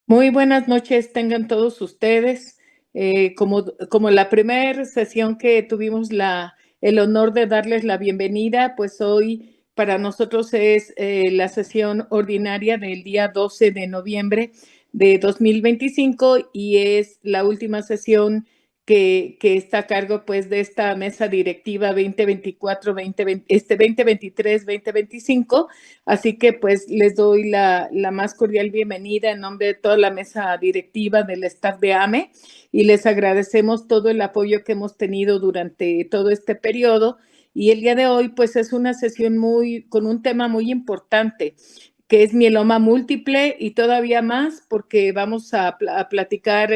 Muy buenas noches tengan todos ustedes. Como la primera sesión que tuvimos el honor de darles la bienvenida, pues hoy para nosotros es la sesión ordinaria del día 12 de noviembre de 2025 y es la última sesión que está a cargo pues de esta mesa directiva 2023-2025. Así que pues les doy la más cordial bienvenida en nombre de toda la mesa directiva del staff de AME y les agradecemos todo el apoyo que hemos tenido durante todo este periodo. Y el día de hoy pues es una sesión con un tema muy importante que es mieloma múltiple y todavía más porque vamos a platicar,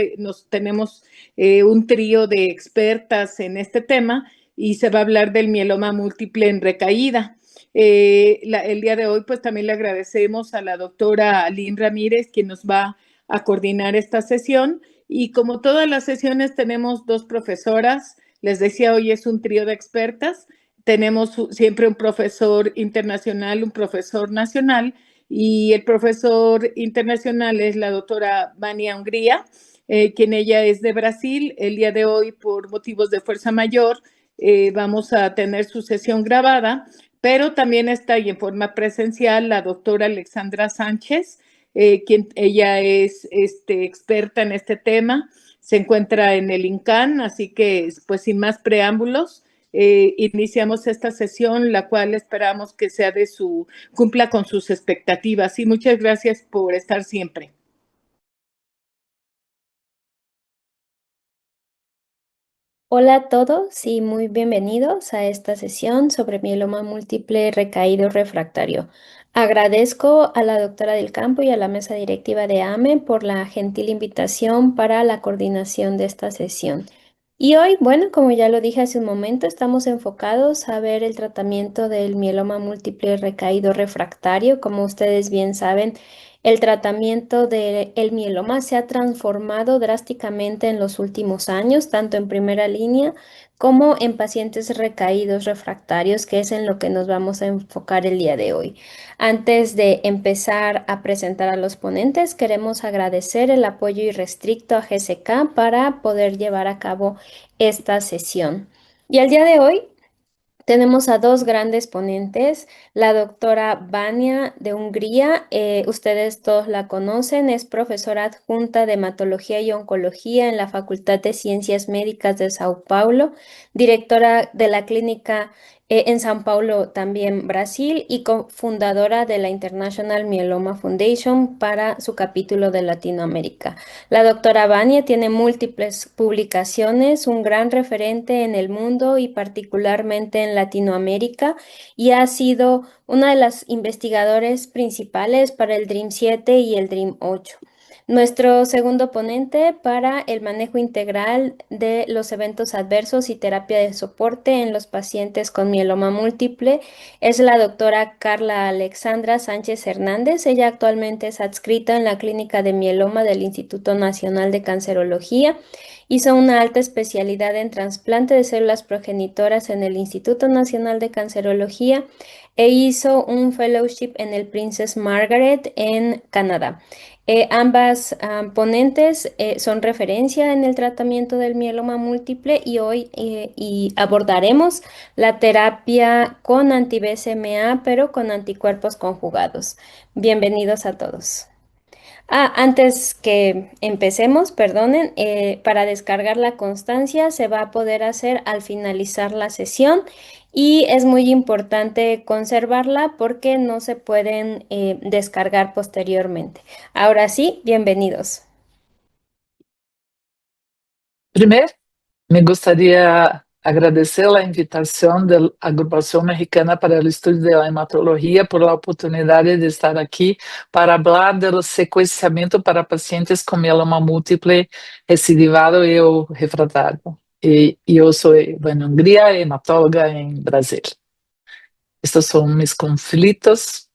tenemos un trío de expertas en este tema y se va a hablar del mieloma múltiple en recaída. El día de hoy, pues también le agradecemos a la doctora Lynn Ramírez, quien nos va a coordinar esta sesión. Y como todas las sesiones, tenemos dos profesoras. Les decía, hoy es un trío de expertas. Tenemos siempre un profesor internacional, un profesor nacional. Y el profesor internacional es la doctora Vania Hungría, quien ella es de Brasil. El día de hoy, por motivos de fuerza mayor, vamos a tener su sesión grabada, pero también está ahí en forma presencial la doctora Alexandra Sánchez, quien ella es experta en este tema, se encuentra en el INCAN, así que pues sin más preámbulos, iniciamos esta sesión, la cual esperamos que sea cumpla con sus expectativas. Y muchas gracias por estar siempre. Hola a todos y muy bienvenidos a esta sesión sobre mieloma múltiple recaído refractario. Agradezco a la doctora del campo y a la mesa directiva de AME por la gentil invitación para la coordinación de esta sesión. Y hoy, bueno, como ya lo dije hace un momento, estamos enfocados a ver el tratamiento del mieloma múltiple recaído refractario. Como ustedes bien saben, el tratamiento del mieloma se ha transformado drásticamente en los últimos años, tanto en primera línea como en pacientes recaídos refractarios, que es en lo que nos vamos a enfocar el día de hoy. Antes de empezar a presentar a los ponentes, queremos agradecer el apoyo irrestricto a GSK para poder llevar a cabo esta sesión. Y el día de hoy tenemos a dos grandes ponentes, la doctora Vania de Hungría, ustedes todos la conocen, es profesora adjunta de hematología y oncología en la Facultad de Ciencias Médicas de Sao Paulo, directora de la clínica en Sao Paulo, también Brasil, y cofundadora de la International Myeloma Foundation para su capítulo de Latinoamérica. La doctora Vania tiene múltiples publicaciones, un gran referente en el mundo y particularmente en Latinoamérica, y ha sido una de las investigadoras principales para el DREAMM-7 y el DREAMM-8. Nuestro segundo ponente para el manejo integral de los eventos adversos y terapia de soporte en los pacientes con mieloma múltiple es la doctora Carla Alexandra Sánchez Hernández. Ella actualmente es adscrita en la Clínica de Mieloma del Instituto Nacional de Cancerología. Hizo una alta especialidad en trasplante de células progenitoras en el Instituto Nacional de Cancerología e hizo un fellowship en el Princess Margaret en Canadá. Ambas ponentes son referencia en el tratamiento del mieloma múltiple y hoy abordaremos la terapia con anti-BCMA, pero con anticuerpos conjugados. Bienvenidos a todos. Antes que empecemos, perdonen, para descargar la constancia se va a poder hacer al finalizar la sesión y es muy importante conservarla porque no se pueden descargar posteriormente. Ahora sí, bienvenidos. Primeiro, me gostaria agradecer a invitação da Agrupação Mexicana para o Estudo da Hematologia por a oportunidade de estar aqui para falar do sequenciamento para pacientes com mieloma múltiple recidivado e ou refratário. E eu sou Vânia Hungría, hematóloga em Brasil. Estes são meus conflitos.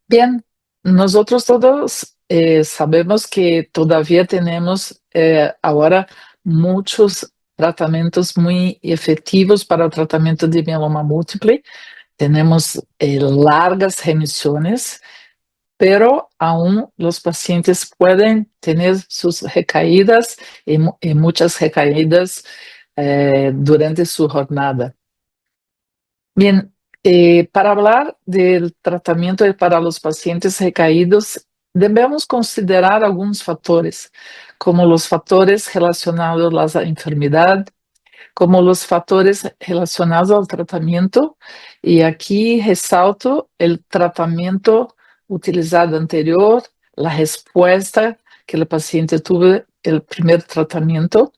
Bien, nosotros todos sabemos que todavía tenemos ahora muchos tratamientos muy efectivos para el tratamiento de mieloma múltiple. Tenemos largas remisiones, pero aún los pacientes pueden tener sus recaídas y muchas recaídas durante su jornada. Bien, para hablar del tratamiento para los pacientes recaídos, debemos considerar algunos factores, como los factores relacionados a la enfermedad, como los factores relacionados al tratamiento, y aquí resalto el tratamiento utilizado anterior, la respuesta que el paciente tuvo el primer tratamiento,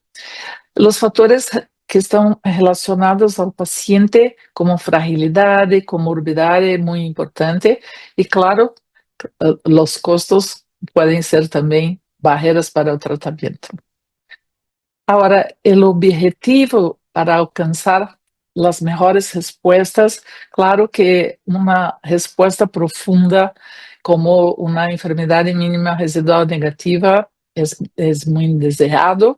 los factores que estão relacionados ao paciente, como fragilidade, comorbidade, muito importante, e claro, os custos podem ser também barreiras para o tratamento. Agora, o objetivo para alcançar as melhores respostas, claro que uma resposta profunda, como uma enfermidade mínima residual negativa, é muito desejado.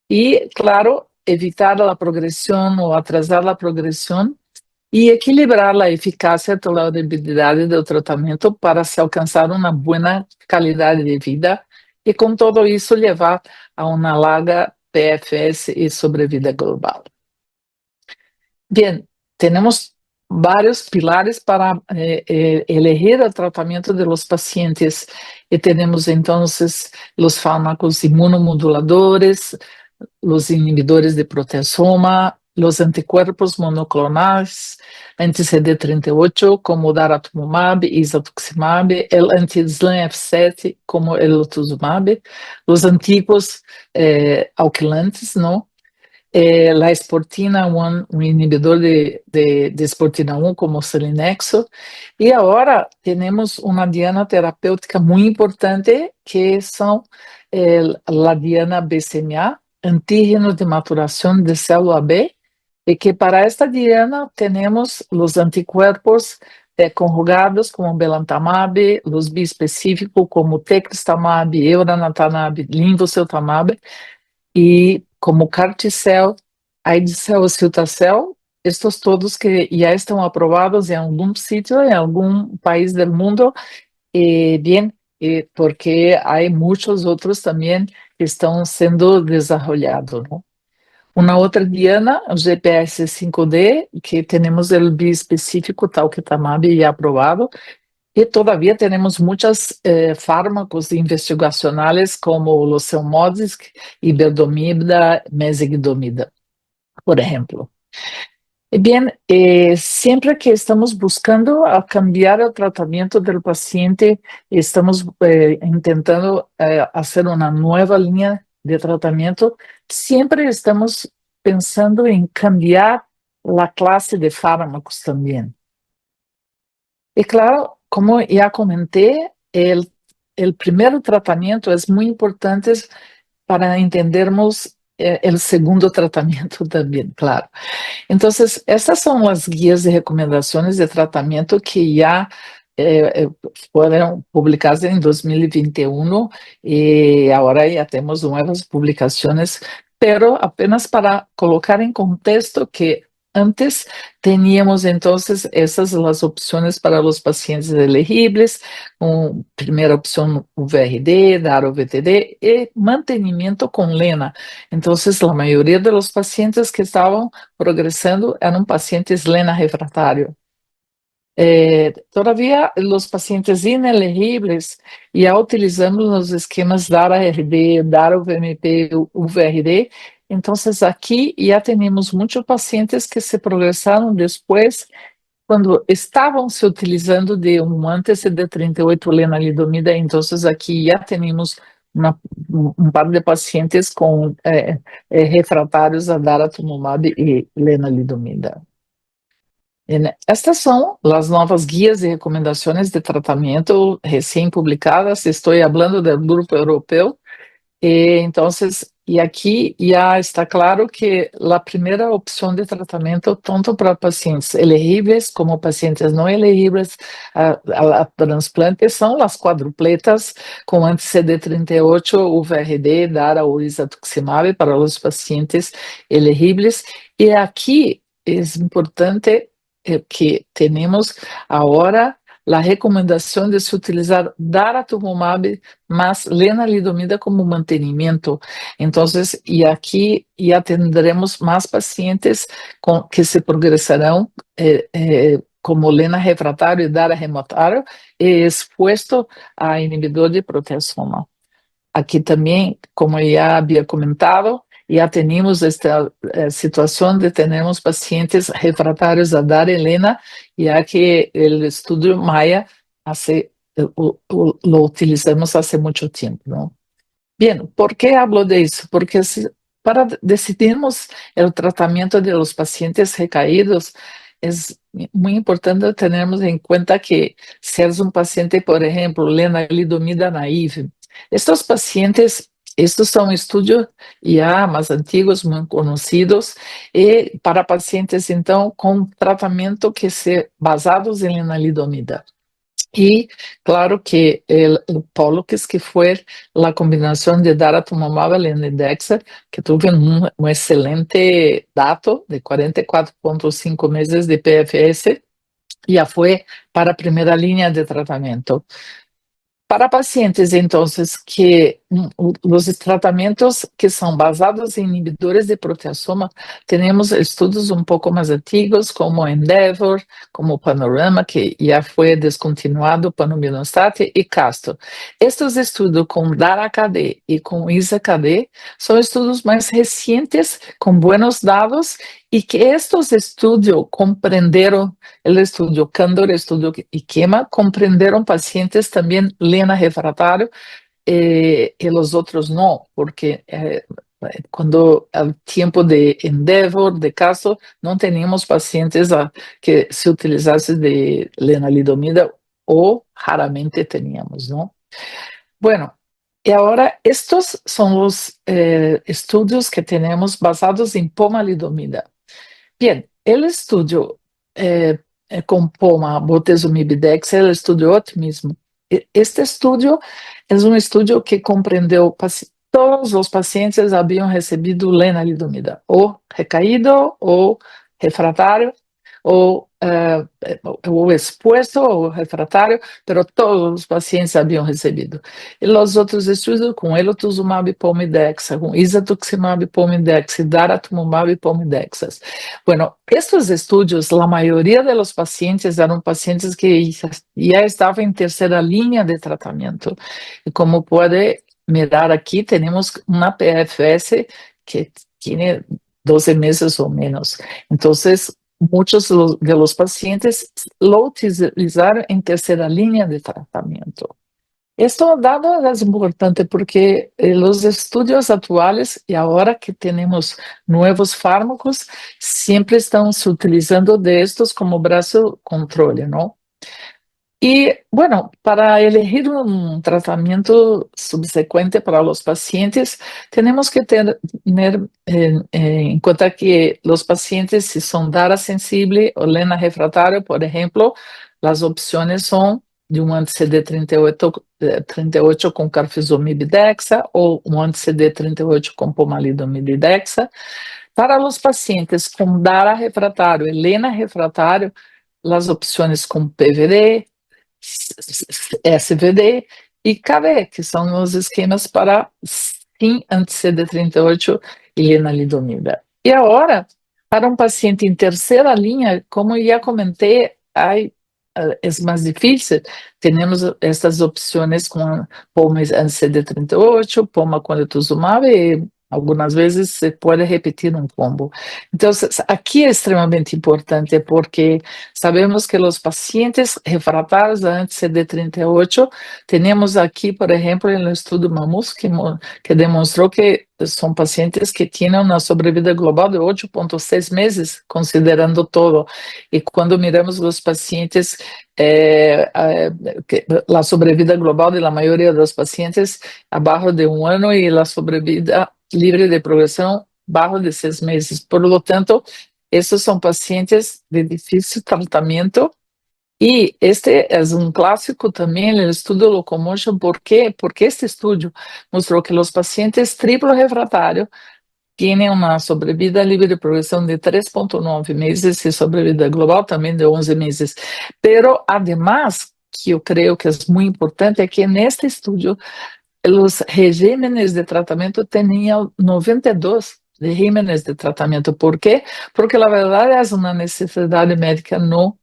E, claro, evitar a progressão ou atrasar a progressão e equilibrar a eficácia e tolerabilidade do tratamento para se alcançar uma boa qualidade de vida e, com tudo isso, levar a uma larga PFS e sobrevida global. Bem, temos vários pilares para elegir o tratamento de los pacientes e temos, então, os fármacos imunomoduladores, los inhibidores de proteasoma, los anticuerpos monoclonales, anti-CD38 como daratumumab e isatuximab, el anti-SLAM-F7 como el otuzumab, los antigos alquilantes, ¿no? La esportina 1, um inibidor de esportina 1 como selinexo, e agora temos uma diana terapêutica muito importante que são a diana BCMA, antígenos de maturação de célula B, e que para esta diana temos os anticuerpos conjugados como belantamab, os biespecíficos como teclistamab, elranatamab, linvoseltamab, e como CAR-T-cell, AID-cell, Cilta-cell, estes todos que já estão aprovados em algum sítio, em algum país do mundo, e bem, porque há muitos outros também que estão sendo desenvolvidos, não? Uma outra diana, o GPS-5D, que temos o biespecífico talquetamab já aprovado, e todavia temos muitos fármacos investigacionais como o Selmodisk, iberdomida, mesigdomida, por exemplo. E bem, sempre que estamos buscando cambiar o tratamento do paciente, estamos tentando fazer uma nova linha de tratamento, sempre estamos pensando em cambiar a classe de fármacos também. E claro, como já comentei, o primeiro tratamento é muito importante para entendermos o segundo tratamento também, claro. Então, essas são as guias de recomendações de tratamento que já foram publicadas em 2021 e agora já temos novas publicações, pero apenas para colocar em contexto que antes teníamos entonces esas las opciones para los pacientes elegibles, con primera opción VRD, DARO-VTD y mantenimiento con LENA. Entonces la mayoría de los pacientes que estaban progresando eran pacientes LENA refractário. Todavía los pacientes inelegibles ya utilizamos los esquemas DARA-RD, DARO-VMP, VRD. Entonces aquí ya tenemos muchos pacientes que se progresaron después cuando estaban se utilizando de un anti-CD38 lenalidomida. Entonces aquí ya tenemos un par de pacientes con refractários a daratumumab y lenalidomida. Estas são as novas guias e recomendações de tratamento recém-publicadas. Estou falando do grupo europeu. E aqui já está claro que a primeira opção de tratamento, tanto para pacientes elegíveis como pacientes não elegíveis a transplante, são as quadrupletas com anti-CD38, UVRD, DARA ou isatuximab para os pacientes elegíveis. E aqui é importante que temos agora la recomendación de se utilizar daratumumab más lenalidomida como mantenimiento. Entonces, y aquí ya tendremos más pacientes que se progresarán como lena refratário y dara refratário expuesto a inhibidor de proteasoma. Aqui também, como já havia comentado, já temos esta situação de termos pacientes refratários a dar Helena, já que o estudo Maia lo utilizamos há muito tempo, não? Bien, ¿por qué hablo de eso? Porque para decidirmos el tratamiento de los pacientes recaídos, es muy importante tenermos en cuenta que si eres un paciente, por ejemplo, lenalidomida naive, estos pacientes, estos son estudios ya más antiguos, muy conocidos, y para pacientes, entonces, con tratamiento que se basados en lenalidomida. Y claro que el Pollux, que fue la combinación de daratumumab y lenidexer, que tuvo un excelente dato de 44.5 meses de PFS, ya fue para primera línea de tratamiento. Para pacientes, entonces, que los tratamientos que son basados en inhibidores de proteasoma, tenemos estudios un poco más antiguos, como Endeavor, como Panorama, que ya fue descontinuado, Panobinostat y Castor. Estos estudios con DARA-KD y con ISA-KD son estudios más recientes, con buenos datos, y que estos estudios comprendieron, el estudio Candor, el estudio IQEMA, comprendieron pacientes también lena refratário, y los otros no, porque cuando al tiempo de Endeavor, de caso, no teníamos pacientes que se utilizase de lenalidomida o raramente teníamos, ¿no? Bueno, y ahora estos son los estudios que tenemos basados en pomalidomida. Bien, el estudio con POMA, bortezomib-dex, el estudio Optimismo. Este estudio es un estudio que comprendió todos los pacientes habían recibido lenalidomida, o recaído, o refractario, o expuesto, o refractario, pero todos los pacientes habían recibido. E os outros estudos com elotuzumab e pomidexa, com isatuximab e pomidexa, daratumumab e pomidexas. Bueno, estos estudios, la mayoría de los pacientes eran pacientes que ya estaban en tercera línea de tratamiento. Y como puede mirar aquí, tenemos una PFS que tiene 12 meses o menos. Entonces, muchos de los pacientes lo utilizaron en tercera línea de tratamiento. Esto dado es importante porque los estudios actuales y ahora que tenemos nuevos fármacos, siempre estamos utilizando de estos como brazo control, ¿no? Y bueno, para elegir un tratamiento subsecuente para los pacientes, tenemos que tener en cuenta que los pacientes, si son DARA sensible o lena refractario, por ejemplo, las opciones son de un anti-CD38 con carfilzomib-dexa o un anti-CD38 con pomalidomid-dexa. Para los pacientes con DARA refractario y lena refractario, las opciones con PVD, SVD e KB, que são os esquemas para sim anti-CD38 e lenalidomida. E agora, para um paciente em terceira linha, como já comentei, é mais difícil. Temos estas opções com POMA anti-CD38, POMA com elotuzumab e algumas vezes se pode repetir um combo. Então, aqui é extremamente importante porque sabemos que os pacientes refratários a anti-CD38, temos aqui, por exemplo, no estudo MAMUS, que demonstrou que são pacientes que tinham uma sobrevida global de 8,6 meses, considerando todo. E quando miramos os pacientes, a sobrevida global de la maioria dos pacientes abaixo de 1 ano e a sobrevida livre de progressão abaixo de 6 meses. Por lo tanto, esses são pacientes de difícil tratamento. E este é um clássico também, o estudo Locomotion. ¿Por quê? Porque este estudo mostrou que os pacientes triplo refratários têm uma sobrevida livre de progressão de 3,9 meses e sobrevida global também de 11 meses. Pero, además, que eu creio que é muito importante é que neste estudo os regímenes de tratamento tinham 92 regímenes de tratamento. ¿Por quê? Porque a verdade é uma necessidade médica não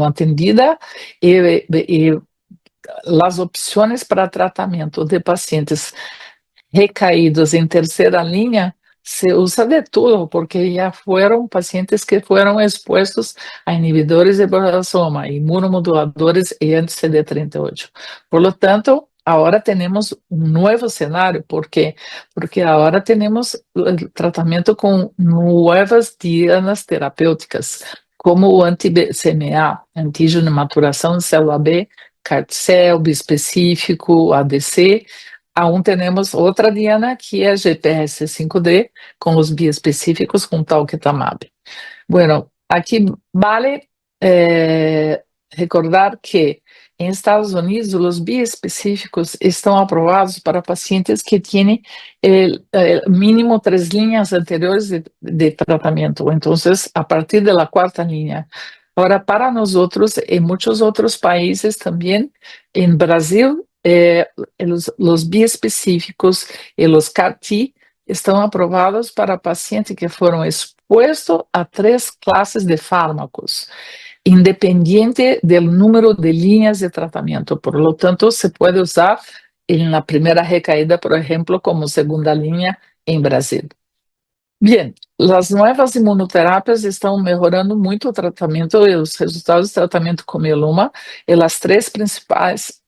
atendida e as opções para tratamento de pacientes recaídos em terceira linha se usa de tudo, porque já foram pacientes que foram expostos a inibidores de proteasoma, imunomoduladores e anti-CD38. Por lo tanto, agora temos um novo cenário, ¿por quê? Porque agora temos tratamento com novas dianas terapêuticas, como o anti-BCMA, antígeno de maturação de célula B, CAR-T-cell, bispecífico, ADC. Aún temos outra diana que é GPRC5D com os biespecíficos com talquetamab. Bueno, aqui vale recordar que em Estados Unidos os biespecíficos estão aprovados para pacientes que têm mínimo 3 linhas anteriores de tratamento. Então, a partir da quarta linha. Agora, para nós outros, em muitos outros países também, em Brasil, os biespecíficos e os CAR-T estão aprovados para pacientes que foram expostos a 3 classes de fármacos, independente do número de linhas de tratamento. Por lo tanto, se pode usar na primeira recaída, por exemplo, como segunda linha em Brasil. Bien, as novas imunoterapias estão melhorando muito o tratamento e os resultados do tratamento com mieloma, e as 3 principais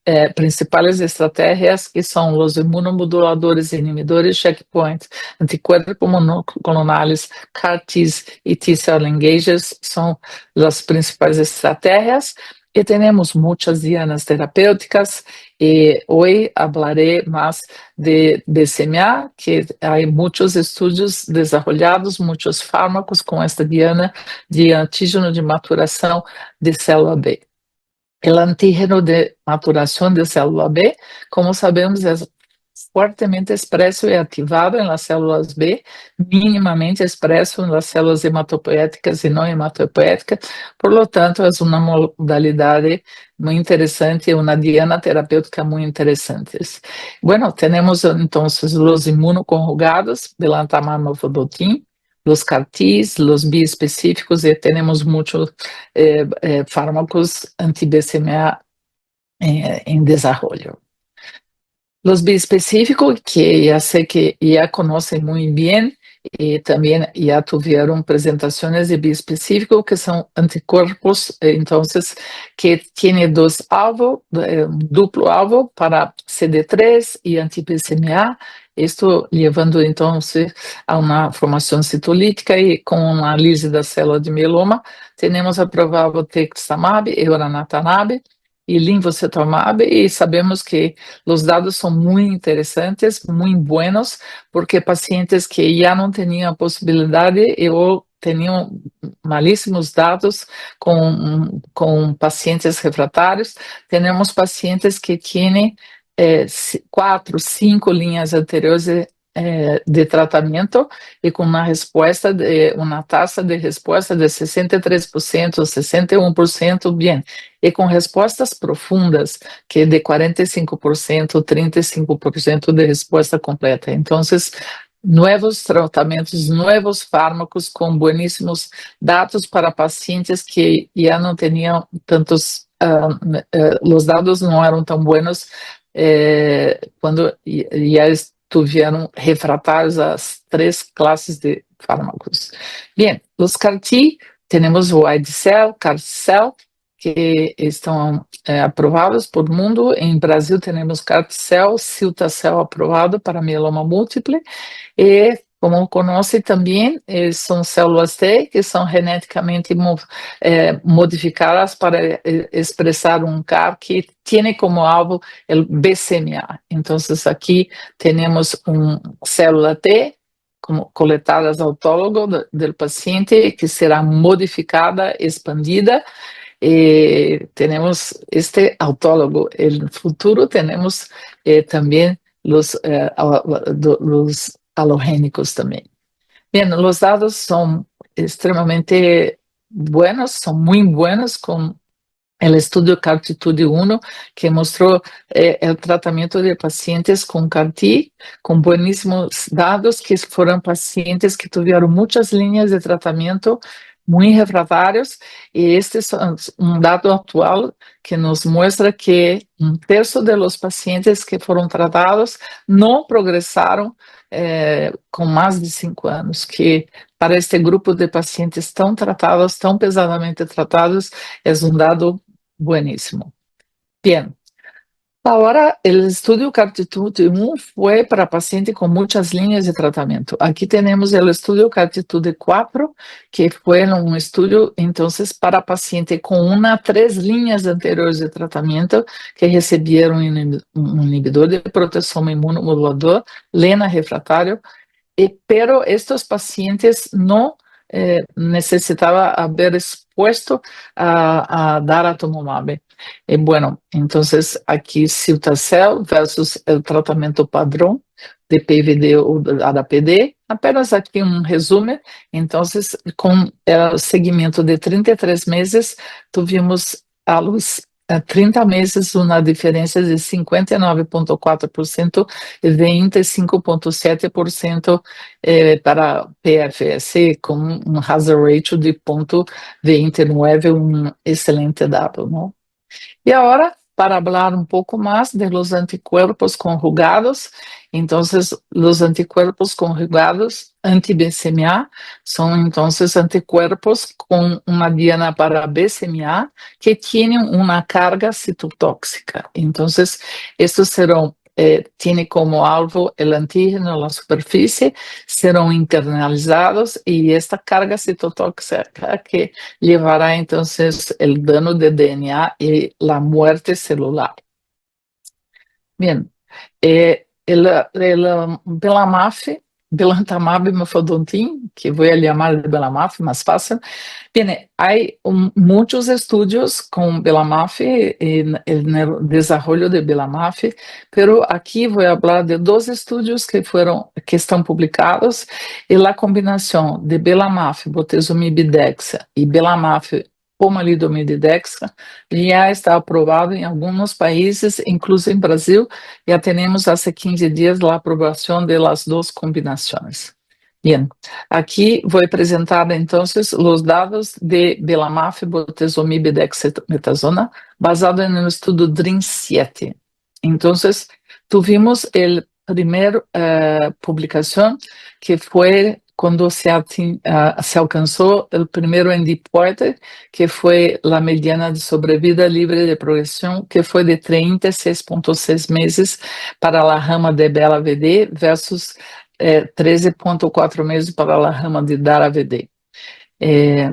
estratégias, que são os imunomoduladores e inibidores checkpoint, anticorpos monoclonais, CAR-Ts e T-cell engagers, são as principais estratégias. E temos muitas dianas terapêuticas, e hoje falarei mais de BCMA, que há muitos estudos desenvolvidos, muitos fármacos com esta diana de antígeno de maturação de célula B. O antígeno de maturação de célula B, como sabemos, é fortemente expresso e ativado em las células B, minimamente expresso em las células hematopoéticas e não hematopoéticas, por lo tanto, é uma modalidade muito interessante, uma diana terapêutica muito interessante. Bueno, temos então os imunoconjugados, belantamab mafodotin, os CAR-Ts, os biespecíficos, e temos muitos fármacos anti-BCMA em desenvolvimento. Los biespecíficos, que ya sé que ya conocen muy bien, y también ya tuvieron presentaciones de biespecíficos, que son anticuerpos, entonces, que tiene 2 alvos, duplo alvo para CD3 y anti-BCMA, esto llevando entonces a una formación citolítica, y con análise da célula de mieloma, tenemos aprobado texamab e elranatamab, e linvocetamab, e sabemos que os dados são muito interessantes, muito buenos, porque pacientes que já não tinham a possibilidade ou tinham malíssimos dados com pacientes refratários, temos pacientes que têm 4, 5 linhas anteriores de tratamento, e com uma taxa de resposta de 63%, 61%, bem, e com respostas profundas, que de 45%, 35% de resposta completa. Então, novos tratamentos, novos fármacos com bueníssimos dados para pacientes que já não tinham tantos, os dados não eram tão buenos quando já estiveram refratários às 3 classes de fármacos. Bem, os CAR-T, temos o ID-Cell, CAR-T-Cell, que estão aprovados por mundo. Em Brasil, temos CAR-T-Cell, Cilta-Cell aprovado para mieloma múltiple, e, como conhece também, são células T que são geneticamente modificadas para expressar um CAR que tem como alvo o BCMA. Então, aqui temos uma célula T coletadas autólogo do paciente, que será modificada, expandida, e temos este autólogo. No futuro, temos também os halogênicos também. Bem, os dados são extremamente buenos, são muito buenos, com el estudio CARTITUDE-1, que mostró el tratamiento de pacientes con CAR-T, con buenísimos datos, que fueron pacientes que tuvieron muchas líneas de tratamiento muy refractarios, y este es un dato actual que nos muestra que un tercio de los pacientes que fueron tratados no progresaron con más de 5 años, que para este grupo de pacientes tão tratados, tão pesadamente tratados, é um dado buenísimo. Bien, ahora el estudio CARTITUDE-1 fue para pacientes con muchas líneas de tratamiento. Aquí tenemos el estudio CARTITUDE-4, que fue un estudio entonces para pacientes con 3 líneas anteriores de tratamiento que recibieron un inhibidor de proteasoma inmunomodulador, LENA refractario, pero estos pacientes no necesitaban haber expuesto a daratumumab. Bueno, entonces aquí cilta-cel versus el tratamiento padrón de PVD o de ADAPD, apenas aqui um resumo. Entonces, com o seguimento de 33 meses, tivemos a los 30 meses uma diferença de 59,4% e 25,7% para PFS, com um hazard ratio de 0,29, um excelente dado, não? E agora, para falar um pouco mais de los anticuerpos conjugados, entonces los anticuerpos conjugados anti-BCMA são entonces anticuerpos com uma diana para BCMA que tienen uma carga citotóxica. Entonces, estos serão tiene como alvo el antígeno, la superficie, serão internalizados y esta carga citotóxica que llevará entonces el dano de DNA y la muerte celular. Bien, belantamab mafodotin, que vou chamar de belamaf, mais fácil. Bem, há muitos estudos com belamaf e no desenvolvimento de belamaf, pero aqui vou falar de 2 estudos que estão publicados, e a combinação de belamaf, bortezomib dexa e belamaf pomalidomide dexa já está aprovado em alguns países, incluso em Brasil. Já temos há 15 dias a aprovação das 2 combinações. Bien, aqui vou apresentar então os dados de belamaf, bortezomib dexametasona, basado no estudo DREAM7. Então, tivemos a primeira publicação, que foi quando se alcançou o primeiro endpoint, que foi a mediana de sobrevida livre de progressão, que foi de 36,6 meses para a rama de BELA-VD versus 13,4 meses para a rama de DARA-VD.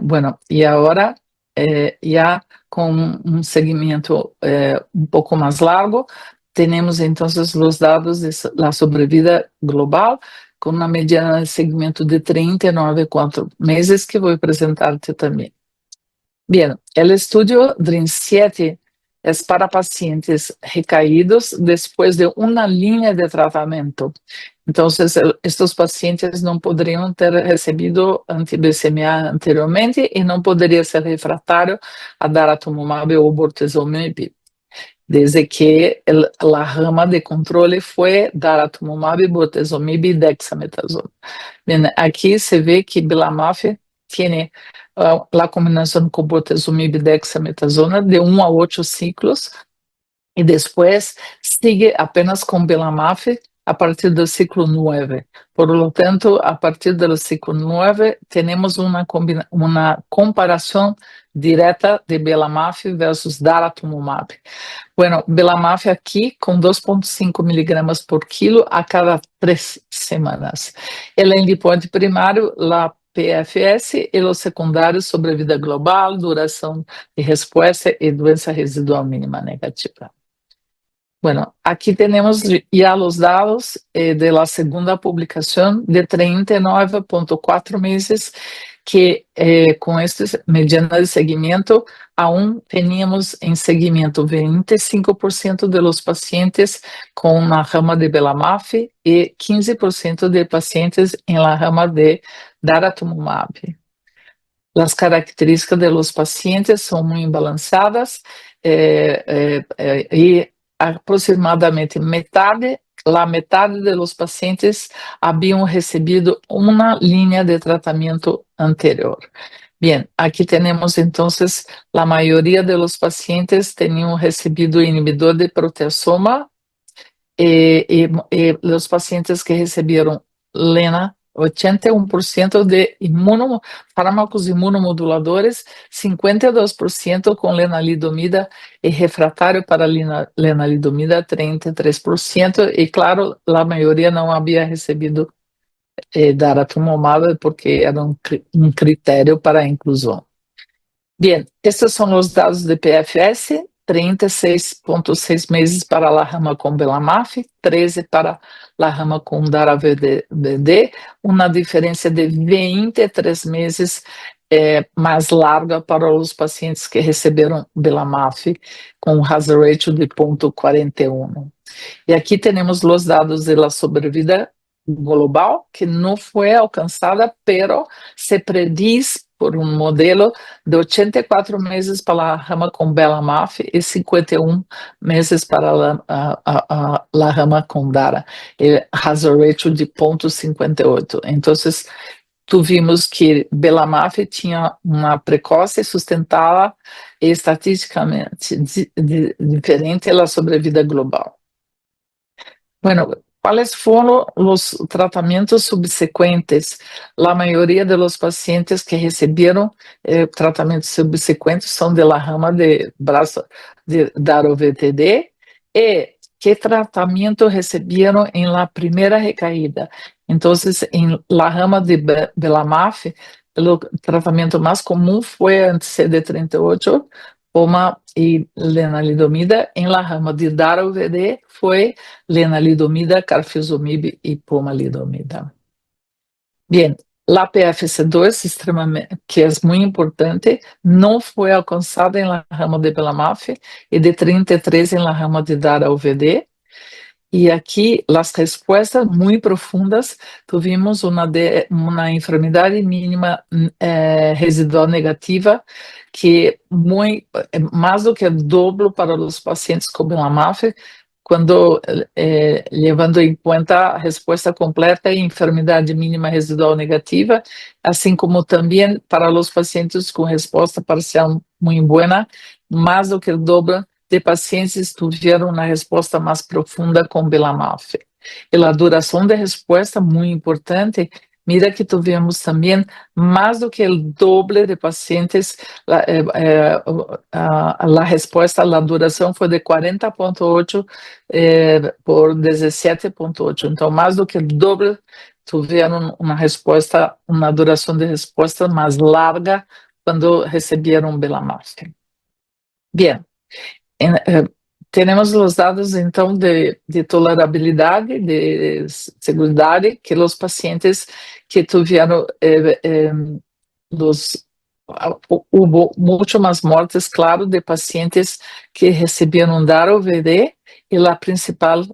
Bueno, e agora, já com um segmento um pouco mais largo, temos então os dados da sobrevida global, com uma mediana de segmento de 39,4 meses, que vou apresentar-te também. Bem, o estudo DREAM7 é para pacientes recaídos depois de uma linha de tratamento. Então, estes pacientes não poderiam ter recebido anti-BCMA anteriormente e não poderia ser refratário a daratumumab ou bortezomib, desde que a rama de controle foi daratumumab, bortezomib e dexametasona. Bem, aqui se vê que belamaf tem a combinação com bortezomib e dexametasona de 1 a 8 ciclos, e depois sigue apenas com belamaf a partir do ciclo 9. Por lo tanto, a partir do ciclo 9, temos uma comparação direta de belamaf versus daratumumab. Bueno, belamaf aqui com 2,5 miligramas por quilo a cada 3 semanas. El endpoint primário, a PFS, e os secundários, sobrevida global, duração de resposta e doença residual mínima negativa. Bueno, aqui temos já os dados de la segunda publicação de 39,4 meses, que com este mediana de seguimento, aún teníamos em seguimento 25% de los pacientes com na rama de belamaf e 15% de pacientes em la rama de daratumumab. Las características de los pacientes son muy balanceadas y aproximadamente la mitad de los pacientes habían recibido una línea de tratamiento anterior. Bien, aquí tenemos entonces la mayoría de los pacientes tenían recibido inhibidor de proteasoma los pacientes que recibieron Lena, 81% de fármacos inmunomoduladores, 52% con lenalidomida y refractario para lenalidomida, 33%, y claro, la mayoría no había recibido daratumumab porque era un criterio para inclusión. Bien, estes são os dados de PFS, 36,6 meses para a rama com Belamaf, 13 para a rama com Dara-VD, uma diferença de 23 meses mais larga para os pacientes que receberam Belamaf, com um hazard ratio de 0,41. E aqui temos os dados da sobrevida global, que não foi alcançada, pero se prediz por um modelo de 84 meses para a rama com Belamaf e 51 meses para a rama com Dara, hazard ratio de 0,58. Então, tuvimos que Belamaf tinha uma precoce sustentada e estatisticamente diferente da sobrevida global. Bueno, ¿cuáles fueron los tratamientos subsecuentes? La mayoría de los pacientes que recibieron tratamientos subsecuentes son de la rama de brazo de Daro-VTD. ¿Y qué tratamiento recibieron en la primera recaída? Entonces, en la rama de Belamaf, el tratamiento más común fue anti-CD38, poma y lenalidomida. En la rama de Dara-VD fue lenalidomida, carfilzomib y pomalidomida. Bien, la PFS2, que es muy importante, no fue alcanzada en la rama de Belamaf y de 33 en la rama de Dara-VD. E aqui, as respostas muito profundas, tivemos uma enfermidade mínima residual negativa, que mais do que o dobro para os pacientes com Belamaf, quando levando em conta a resposta completa e enfermidade mínima residual negativa, assim como também para os pacientes com resposta parcial muito boa, mais do que o dobro de pacientes tiveram uma resposta mais profunda com Belamaf. E a duração de resposta, muito importante, mira que tivemos também mais do que o doble de pacientes, a resposta, a duração foi de 40,8 por 17,8. Então, mais do que o doble, tiveram uma resposta, uma duração de resposta mais larga quando receberam Belamaf. Bem. Temos os dados, então, de tolerabilidade, de segurança, que os pacientes que tiveram, houve muito mais mortes, claro, de pacientes que receberam Dara-VD, e a principal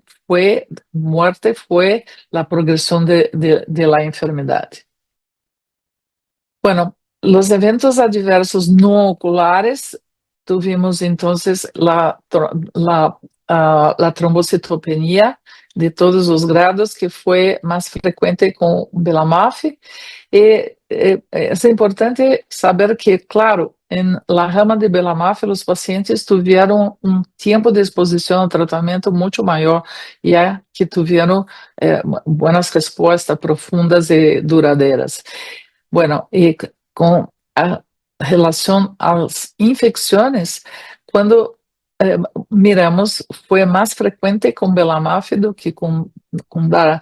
morte foi a progressão de la enfermidade. Bueno, os eventos adversos não oculares, tuvimos entonces la trombocitopenia de todos os grados, que foi mais frequente com Belamaf. E é importante saber que, claro, em la rama de Belamaf, os pacientes tiveram um tempo de exposição ao tratamento muito maior, já que tiveram boas respostas profundas e duradeiras. Bueno, e com a relação às infecções, quando miramos, foi mais frequente com Belamaf do que com Dara,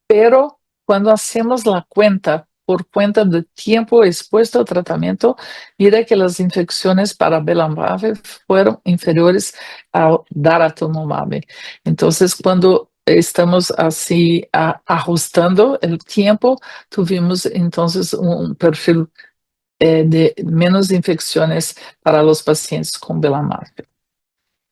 pero quando hacemos a conta, por conta do tempo exposto ao tratamento, mira que as infecções para Belamaf foram inferiores ao Daratumumab. Então, quando estamos assim ajustando o tempo, tivemos então um perfil de menos infecções para os pacientes com Belamaf.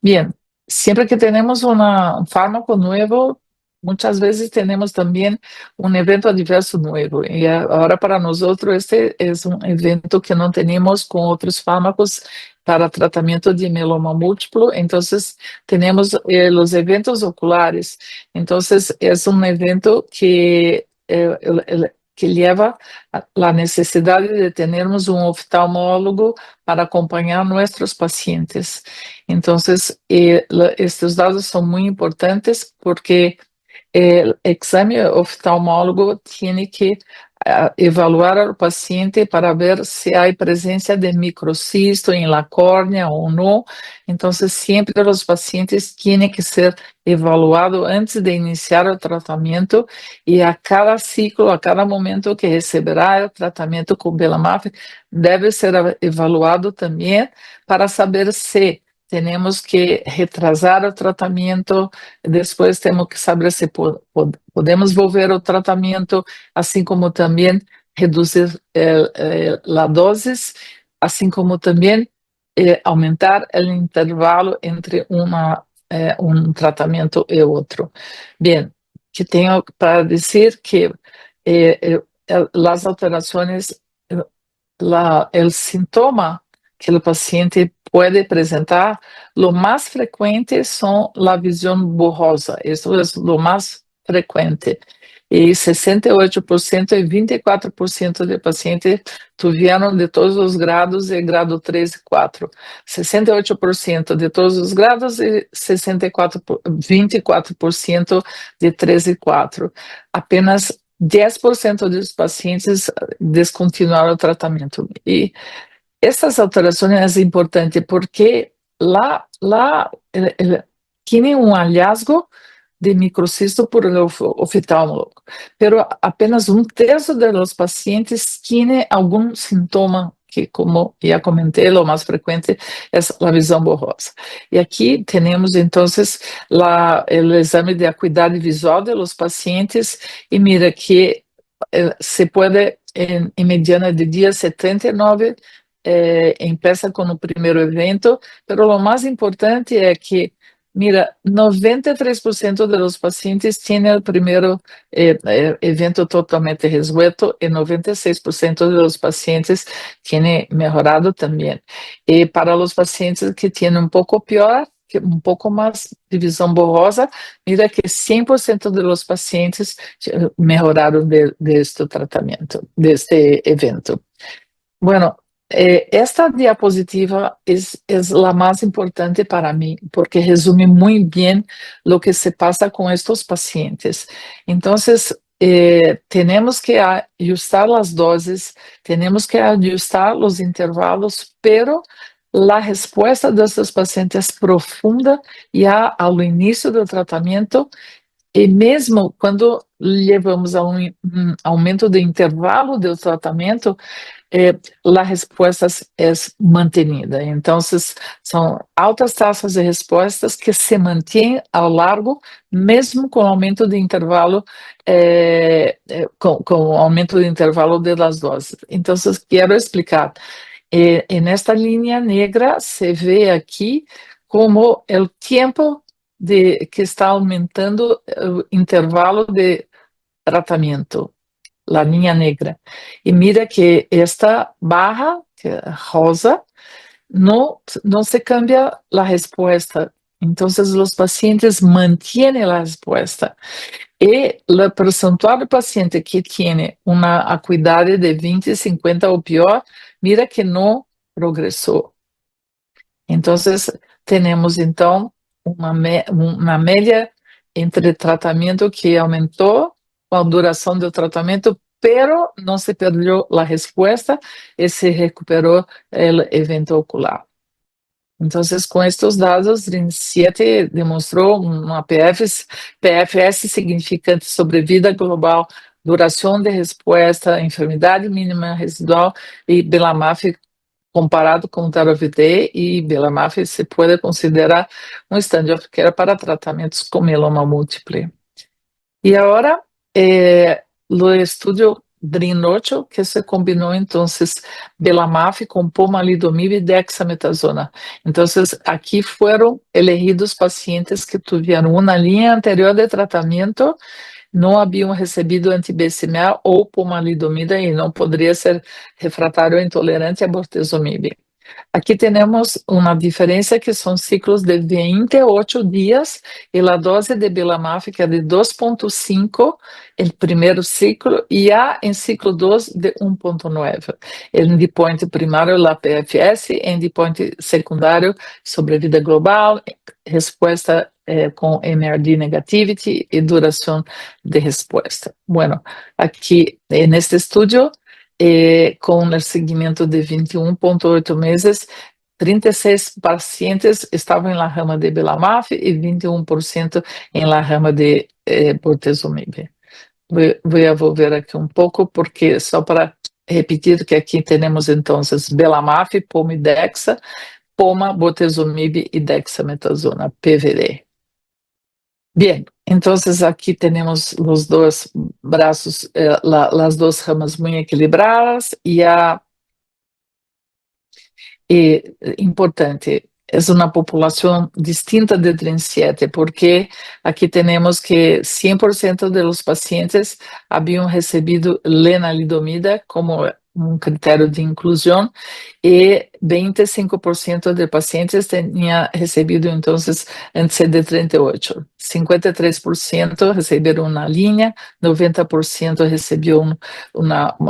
Bien, siempre que tenemos un fármaco nuevo, muchas veces tenemos también un evento adverso nuevo. Y ahora para nosotros este es un evento que no tenemos con otros fármacos para tratamiento de mieloma múltiplo. Entonces tenemos los eventos oculares. Entonces es un evento que lleva a la necesidad de tenermos un oftalmólogo para acompañar nuestros pacientes. Entonces, estos dados son muy importantes porque el exame oftalmólogo tiene que evaluar al paciente para ver si hay presencia de microcisto en la córnea o no. Entonces, siempre los pacientes tienen que ser evaluados antes de iniciar el tratamiento y a cada ciclo, a cada momento que receberá el tratamiento con Belamaf, debe ser evaluado también para saber si tenemos que retrasar el tratamiento, después tenemos que saber si podemos volver al tratamiento, así como también reducir la dosis, así como también aumentar el intervalo entre un tratamiento y otro. Bien, que tengo para decir que las alteraciones, el síntoma que el paciente puede presentar, lo más frecuente son la visión borrosa. Eso es lo más frecuente. Y 68% y 24% de pacientes tuvieron de todos los grados de grado 3 y 4. 68% de todos los grados y 24% de 3 y 4. Apenas 10% de los pacientes descontinuaron el tratamiento. Y estas alteraciones es importante porque tiene un hallazgo de microcisto por el oftalmólogo, pero apenas un tercio de los pacientes tiene algún síntoma que, como ya comenté, lo más frecuente es la visión borrosa. Y aquí tenemos entonces el exame de acuidade visual de los pacientes y mira que se puede en mediana de día 79 empieza con el primer evento, pero lo más importante es que, mira, 93% de los pacientes tienen el primer evento totalmente resuelto y 96% de los pacientes tienen mejorado también. Y para los pacientes que tienen un poco peor, un poco más de visión borrosa, mira que 100% de los pacientes mejoraron de este tratamiento, de este evento. Bueno, esta diapositiva es la más importante para mí porque resume muy bien lo que se pasa con estos pacientes. Entonces, tenemos que ajustar las dosis, tenemos que ajustar los intervalos, pero la respuesta de estos pacientes es profunda ya al inicio del tratamiento. E mesmo quando levamos a um aumento de intervalo do tratamento, a resposta é mantenida. Então, são altas taxas de respostas que se mantêm ao largo, mesmo com aumento de intervalo, com aumento de intervalo das doses. Então, quero explicar. Nesta linha negra se vê aqui como o tempo que está aumentando o intervalo de tratamento, la línea negra. Y mira que esta barra, que es rosa, no se cambia la respuesta. Entonces los pacientes mantienen la respuesta. Y el percentual de paciente que tiene una acuidade de 20, 50 o peor, mira que no progresó. Entonces, tenemos una media entre tratamiento que aumentó con duración del tratamiento, pero no se perdió la respuesta y se recuperó el evento ocular. Entonces, con estos dados, RIN7 demostró una PFS significante sobre vida global, duración de respuesta, enfermedad mínima residual y Belamaf comparado com Tarovide e Belamaf, se pode considerar um standard of care para tratamentos com mieloma múltiple. E agora, o estudo DRIN8, que se combinó entonces Belamaf con pomalidomid y dexametasona. Entonces, aquí fueron elegidos pacientes que tuvieron una línea anterior de tratamiento, no habían recibido anti-BCMA ou pomalidomida y no podría ser refractario intolerante a bortezomib. Aqui temos uma diferença que são ciclos de 28 dias e a dose de Belamaf que é de 2,5 o primeiro ciclo e há em ciclo 2 de 1,9. El endpoint primário é a PFS, endpoint secundário sobrevida global, resposta com MRD negativity e duração de resposta. Bueno, aqui neste estudo com o seguimento de 21,8 meses, 36 pacientes estavam em la rama de Belamaf e 21% em la rama de bortezomib. Vou volver aqui um pouco, porque só para repetir que aqui temos então Belamaf, Pomidexa, Poma, bortezomib e dexametasona, PVD. Bien, entonces aquí tenemos los dos brazos, las dos ramas muy equilibradas y importante, es una población distinta de DRIN7 porque aquí tenemos que 100% de los pacientes habían recibido lenalidomida como un criterio de inclusión y 25% de pacientes tenían recibido entonces CD38, 53% recibieron una línea, 90% recibió un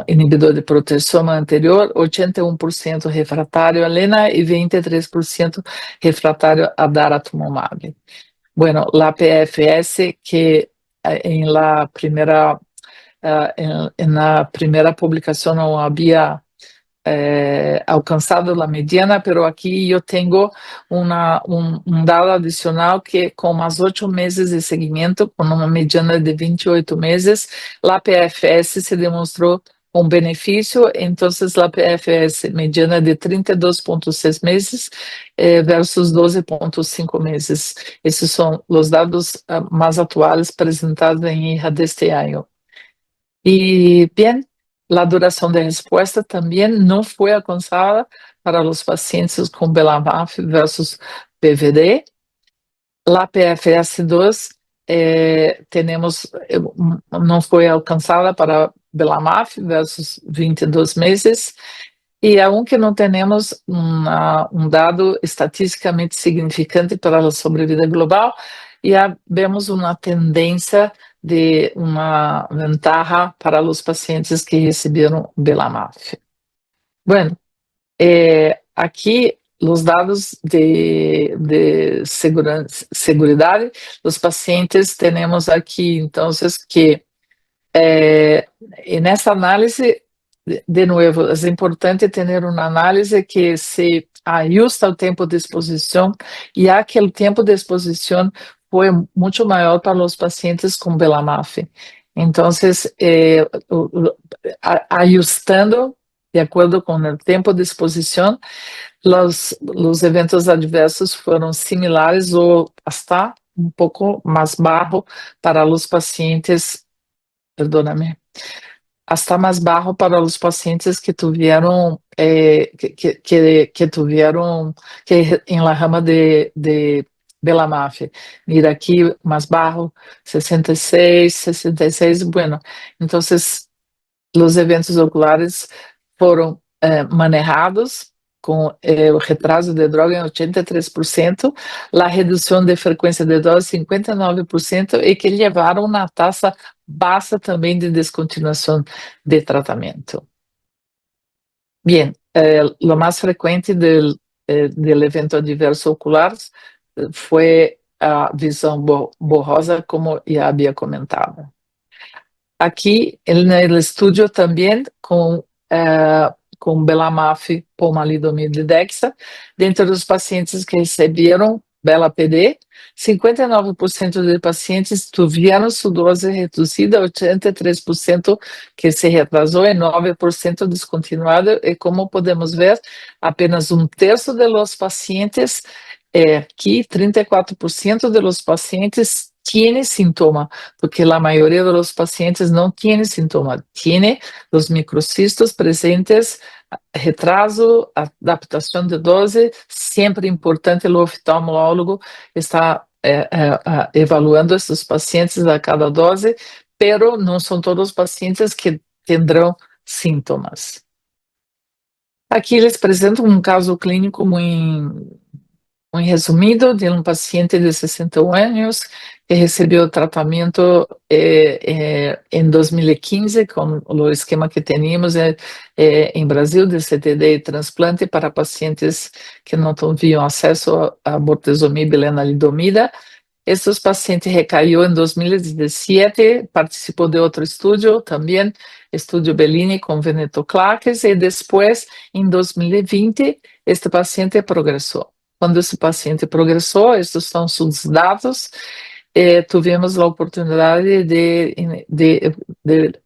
inhibidor de proteasoma anterior, 81% refractario a lena y 23% refractario a daratumumab. Bueno, la PFS que en la primera publicación no había alcançado a mediana, pero aqui eu tenho dado adicional que com mais 8 meses de seguimento, com uma mediana de 28 meses, a PFS se demonstrou um benefício, então a PFS mediana de 32,6 meses versus 12,5 meses. Esses são os dados mais atuais apresentados em IRA deste ano. E, bem, a duração de resposta também não foi alcançada para os pacientes com Belamaf versus PVD. A PFS2 não foi alcançada para Belamaf versus 22 meses. E aunque não temos dado estatisticamente significante para a sobrevida global, já vemos uma tendência de uma ventaja para os pacientes que receberam Belamaf. Bueno, aqui os dados de seguridade dos pacientes, temos aqui, então, que nessa análise, de novo, é importante ter uma análise que se ajusta ao tempo de exposição, e aquele tempo de exposição foi muito maior para os pacientes com Belamaf. Então, ajustando de acordo com o tempo de exposição, os eventos adversos foram similares ou até um pouco mais baixo para os pacientes, perdóname, hasta mais baixo para os pacientes que tiveram em la rama de Belamaf. Mira aqui, mais baixo, 66, bueno. Então, os eventos oculares foram manejados com o retraso de droga em 83%, a redução de frequência de dose 59%, e que levaram uma taxa baixa também de descontinuação de tratamento. Bem, o mais frequente do evento adverso ocular foi a visão borrosa, como já havia comentado. Aqui, no estudo também com Belamaf, pomalidomid e dexa, dentre os pacientes que receberam Bela-PD, 59% de pacientes tiveram sua dose reduzida, 83% que se retrasou e 9% descontinuado, e como podemos ver, apenas um terço dos pacientes, aqui 34% dos pacientes tiene síntoma, porque la mayoría de los pacientes no tiene síntoma, tiene los microcistos presentes, retraso, adaptación de dose, siempre importante, el oftalmólogo está evaluando estos pacientes a cada dose, pero no son todos los pacientes que tendrán síntomas. Aqui les presento um caso clínico muito resumido de um paciente de 61 anos que recebeu tratamento em 2015 com o esquema que tínhamos em Brasil de CTD e transplante para pacientes que não tinham acesso a bortezomib e lenalidomida. Esses pacientes recaiu em 2017, participou de outro estudo também, estudo Bellini com venetoclax, e depois, em 2020, este paciente progressou. Quando esse paciente progressou, estes são seus dados, tivemos a oportunidade de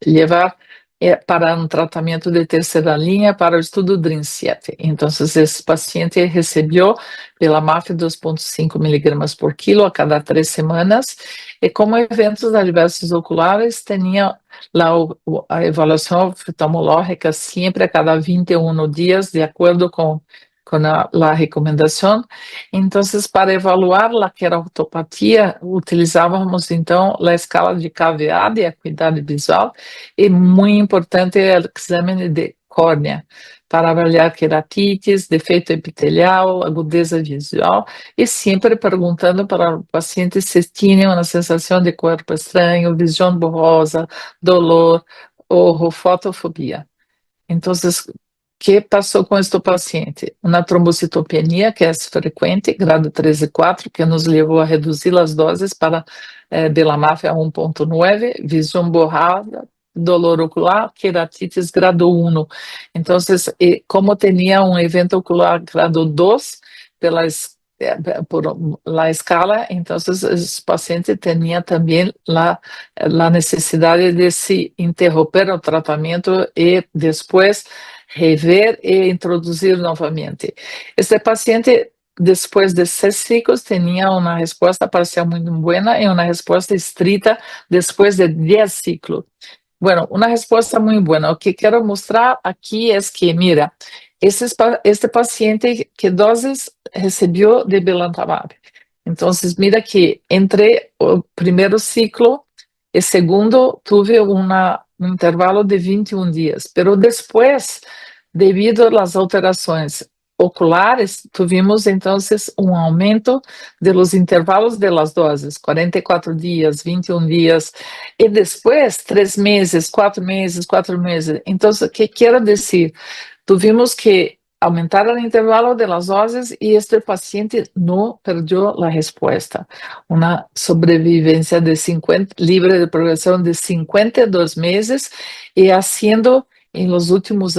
levar para um tratamento de terceira linha para o estudo DREAM7. Então, esse paciente recebeu pela MAF 2,5 miligramas por quilo a cada 3 semanas, e como eventos adversos oculares, tinha lá a avaliação oftalmológica sempre a cada 21 dias, de acordo com a recomendação. Então, para evaluar a queratopatia, utilizávamos, então, a escala de KVA, de acuidade visual, e muito importante o exame de córnea, para avaliar queratites, defeito epitelial, agudeza visual, e sempre perguntando para o paciente se tinha uma sensação de corpo estranho, visão borrosa, dolor ou fotofobia. Então, que passou com este paciente? Uma trombocitopenia, que é frequente, grado 3 e 4, que nos levou a reduzir as doses para Belamaf a 1,9, visão borrada, dolor ocular, queratites grado 1. Então, como tinha um evento ocular grado 2, por la escala, então os pacientes tinham também a necessidade de se interromper o tratamento e depois rever e introduzir novamente. Este paciente, depois de 6 ciclos, tinha uma resposta parcial muito boa e uma resposta estrita depois de 10 ciclos. Bueno, uma resposta muito boa. O que quero mostrar aqui é que, mira, este paciente, que doses recebeu de belantamab? Então, mira que entre o primeiro ciclo e segundo, tive um intervalo de 21 dias, pero depois, devido às alterações oculares, tivemos então um aumento de los intervalos de las doses, 44 dias, 21 dias, e depois 3 meses, 4 meses, 4 meses. Então, o que quero dizer? Tivemos que aumentar o intervalo de las doses e este paciente não perdeu a resposta. Uma sobrevivência de 50, livre de progressão de 52 meses e haciendo em los últimos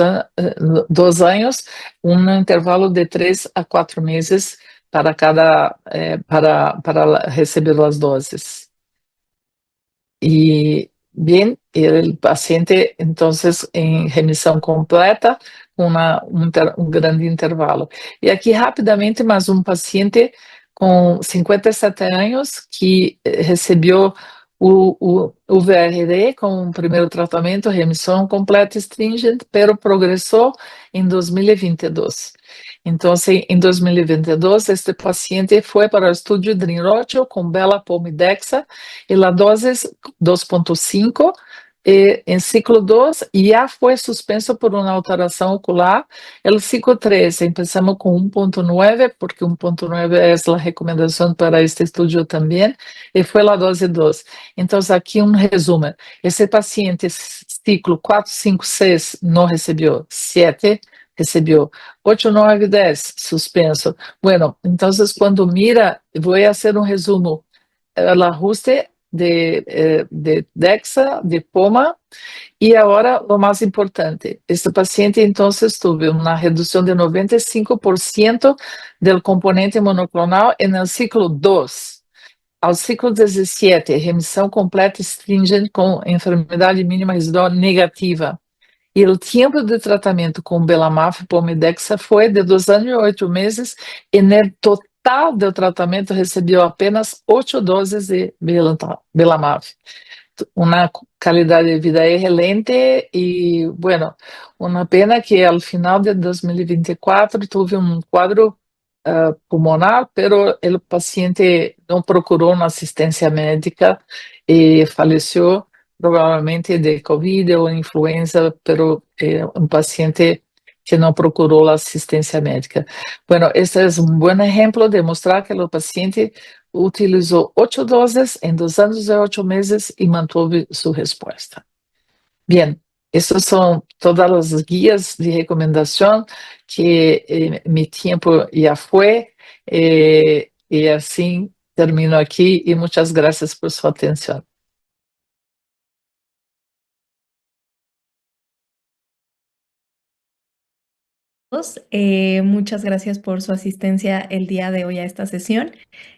2 anos intervalo de 3 a 4 meses para para receber as doses. E bem, o paciente, então, em remissão completa, com um grande intervalo. E aqui, rapidamente, mais um paciente com 57 anos que recebeu o VRD com o primeiro tratamento, remissão completa stringent, pero progressou em 2022. Então, em 2022, este paciente foi para o estudo DREAM8 com Bela-Pomidexa e a dose 2,5 em ciclo 2 já foi suspenso por uma alteração ocular. O ciclo 3, começamos com 1,9, porque 1,9 é a recomendação para este estudo também, e foi a dose 2. Então, aqui um resumo. Esse paciente, ciclo 4, 5, 6, não recebeu, 7 recebeu, 8, 9, 10, suspenso. Bueno, então, quando mira, vou fazer um resumo. O ajuste de DEXA, de POMA, e agora o mais importante, este paciente então teve uma redução de 95% do componente monoclonal no ciclo 2. Ao ciclo 17, remissão completa stringent com enfermidade mínima residual negativa. E o tempo de tratamento com Belamaf e Pomidexa foi de 2 anos e 8 meses, e no total do tratamento recebeu apenas 8 doses de Belamave. Una calidad de vida excelente y bueno, una pena que al final de 2024 tuve un cuadro pulmonar, pero el paciente no procuró una asistencia médica y falleció probablemente de COVID o influenza, pero un paciente que no procuró la asistencia médica. Bueno, este es un buen ejemplo de mostrar que el paciente utilizó 8 doses en 2 años y 8 meses y mantuvo su respuesta. Bien, estas son todas las guías de recomendación que mi tiempo ya fue y así termino aquí y muchas gracias por su atención. Muchas gracias por su asistencia el día de hoy a esta sesión.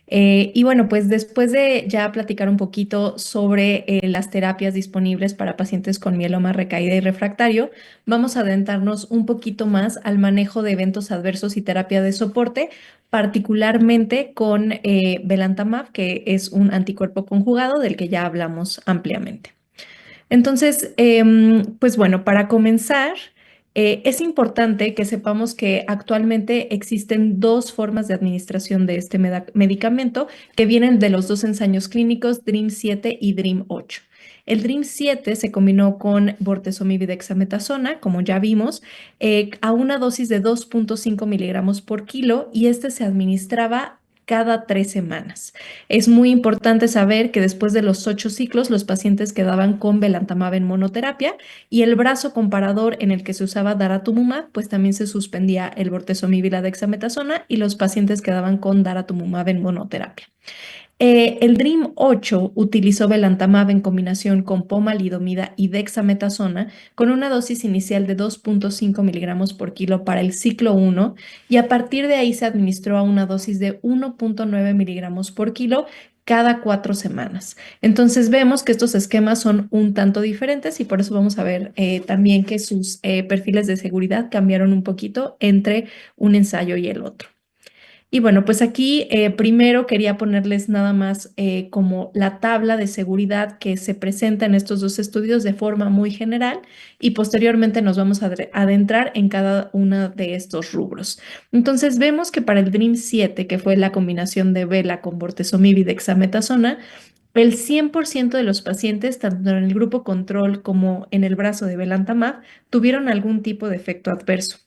Y bueno, pues después de ya platicar un poquito sobre las terapias disponibles para pacientes con mieloma recaída y refractario, vamos a adentrarnos un poquito más al manejo de eventos adversos y terapia de soporte, particularmente con belantamab, que es un anticuerpo conjugado del que ya hablamos ampliamente. Entonces, pues bueno, para comenzar, es importante que sepamos que actualmente existen dos formas de administración de este medicamento que vienen de los dos ensayos clínicos DREAMM-7 y DREAMM-8. El DREAMM-7 se combinó con bortezomib y dexametasona, como ya vimos, a una dosis de 2.5 miligramos por kilo y este se administraba cada 3 semanas. Es muy importante saber que después de los 8 ciclos, los pacientes quedaban con belantamab en monoterapia y el brazo comparador en el que se usaba daratumumab, pues también se suspendía el bortezomib y la dexametasona y los pacientes quedaban con daratumumab en monoterapia. El DREAMM-8 utilizó belantamab en combinación con pomalidomida y dexametasona con una dosis inicial de 2.5 miligramos por kilo para el ciclo 1 y a partir de ahí se administró a una dosis de 1.9 miligramos por kilo cada 4 semanas. Entonces vemos que estos esquemas son un tanto diferentes y por eso vamos a ver también que sus perfiles de seguridad cambiaron un poquito entre un ensayo y el otro. Y bueno, pues aquí primero quería ponerles nada más como la tabla de seguridad que se presenta en estos dos estudios de forma muy general y posteriormente nos vamos a adentrar en cada uno de estos rubros. Entonces vemos que para el DREAMM-7, que fue la combinación de vela con bortezomib y dexametasona, el 100% de los pacientes, tanto en el grupo control como en el brazo de belantamab, tuvieron algún tipo de efecto adverso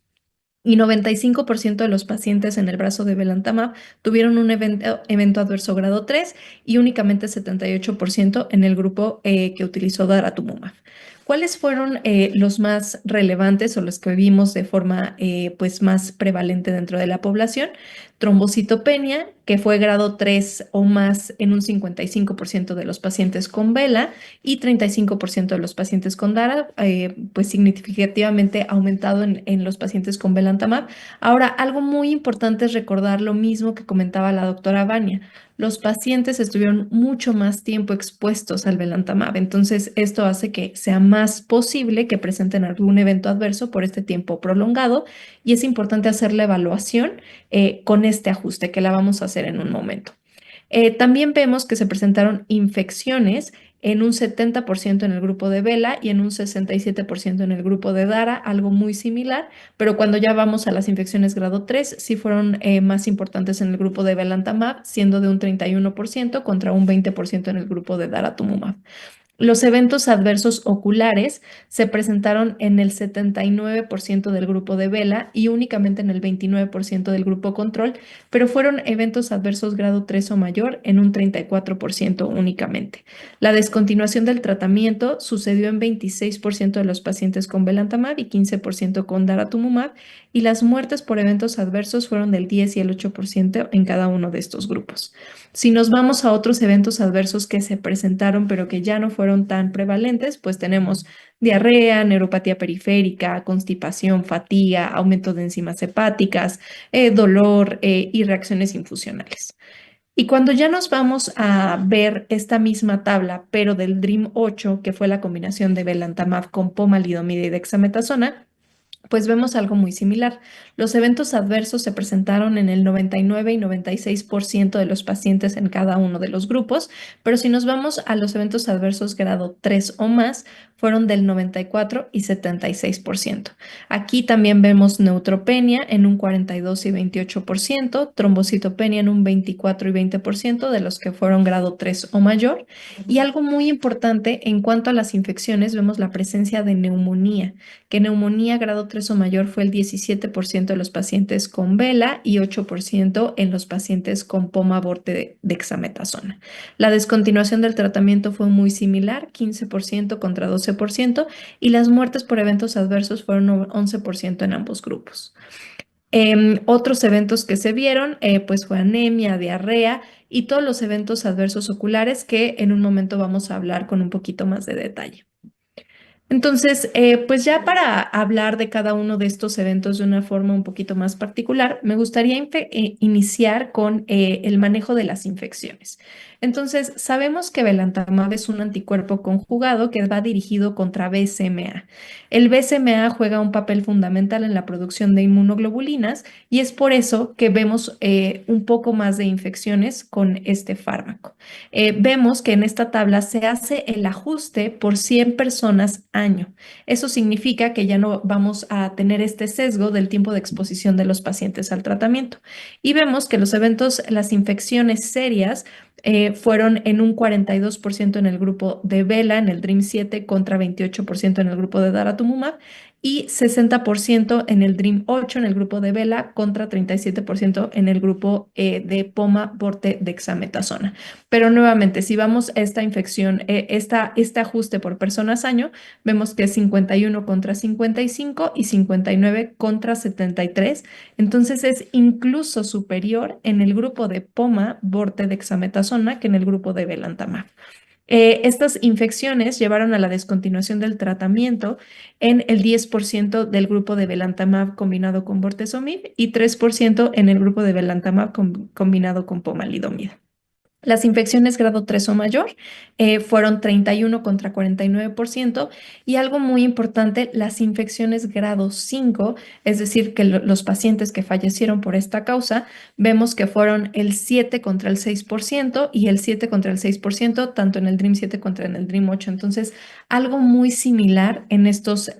y 95% de los pacientes en el brazo de belantamab tuvieron un evento adverso grado 3 y únicamente 78% en el grupo que utilizó daratumumab. ¿Cuáles fueron los más relevantes o los que vimos de forma pues más prevalente dentro de la población? Trombocitopenia, que fue grado 3 o más en un 55% de los pacientes con vela y 35% de los pacientes con DARA, pues significativamente aumentado en los pacientes con belantamab. Ahora, algo muy importante es recordar lo mismo que comentaba la doctora Vania. Los pacientes estuvieron mucho más tiempo expuestos al belantamab, entonces esto hace que sea más posible que presenten algún evento adverso por este tiempo prolongado y es importante hacer la evaluación con este ajuste que la vamos a hacer en un momento. También vemos que se presentaron infecciones en un 70% en el grupo de vela y en un 67% en el grupo de DARA, algo muy similar, pero cuando ya vamos a las infecciones grado 3, sí fueron más importantes en el grupo de belantamab, siendo de un 31% contra un 20% en el grupo de daratumumab. Los eventos adversos oculares se presentaron en el 79% del grupo de vela y únicamente en el 29% del grupo control, pero fueron eventos adversos grado 3 o mayor en un 34% únicamente. La descontinuación del tratamiento sucedió en 26% de los pacientes con belantamab y 15% con daratumumab y las muertes por eventos adversos fueron del 10 y el 8% en cada uno de estos grupos. Si nos vamos a otros eventos adversos que se presentaron pero que ya no fueron tan prevalentes, pues tenemos diarrea, neuropatía periférica, constipación, fatiga, aumento de enzimas hepáticas, dolor y reacciones infusionales. Y cuando ya nos vamos a ver esta misma tabla, pero del DREAMM-8, que fue la combinación de belantamab con pomalidomida y dexametasona, pues vemos algo muy similar. Los eventos adversos se presentaron en el 99 y 96% de los pacientes en cada uno de los grupos, pero si nos vamos a los eventos adversos grado 3 o más, fueron del 94 y 76%. Aquí también vemos neutropenia en un 42 y 28%, trombocitopenia en un 24 y 20% de los que fueron grado 3 o mayor. Y algo muy importante en cuanto a las infecciones, vemos la presencia de neumonía, que neumonía grado 3 o mayor fue el 17% de los pacientes con vela y 8% en los pacientes con poma dexametasona. La descontinuación del tratamiento fue muy similar, 15% contra 12%, y las muertes por eventos adversos fueron 11% en ambos grupos. Otros eventos que se vieron, pues fue anemia, diarrea y todos los eventos adversos oculares que en un momento vamos a hablar con un poquito más de detalle. Entonces, pues ya para hablar de cada uno de estos eventos de una forma un poquito más particular, me gustaría iniciar con el manejo de las infecciones. Entonces, sabemos que belantamab es un anticuerpo conjugado que va dirigido contra BCMA. El BCMA juega un papel fundamental en la producción de inmunoglobulinas y es por eso que vemos un poco más de infecciones con este fármaco. Vemos que en esta tabla se hace el ajuste por 100 personas año. Eso significa que ya no vamos a tener este sesgo del tiempo de exposición de los pacientes al tratamiento. Y vemos que los eventos, las infecciones serias, fueron en un 42% en el grupo de vela, en el DREAMM-7, contra 28% en el grupo de daratumumab, y 60% en el DREAMM-8 en el grupo de vela, contra 37% en el grupo de poma dexametasona. Pero nuevamente, si vamos a esta infección, este ajuste por personas año, vemos que es 51 contra 55 y 59 contra 73. Entonces es incluso superior en el grupo de poma dexametasona que en el grupo de belantamab. Estas infecciones llevaron a la descontinuación del tratamiento en el 10% del grupo de belantamab combinado con bortezomib y 3% en el grupo de belantamab combinado con pomalidomida. Las infecciones grado 3 o mayor fueron 31 contra 49%, y algo muy importante, las infecciones grado 5, es decir, que los pacientes que fallecieron por esta causa, vemos que fueron el 7 contra el 6% y el 7 contra el 6%, tanto en el DREAMM-7 contra en el DREAMM-8. Entonces, algo muy similar en estos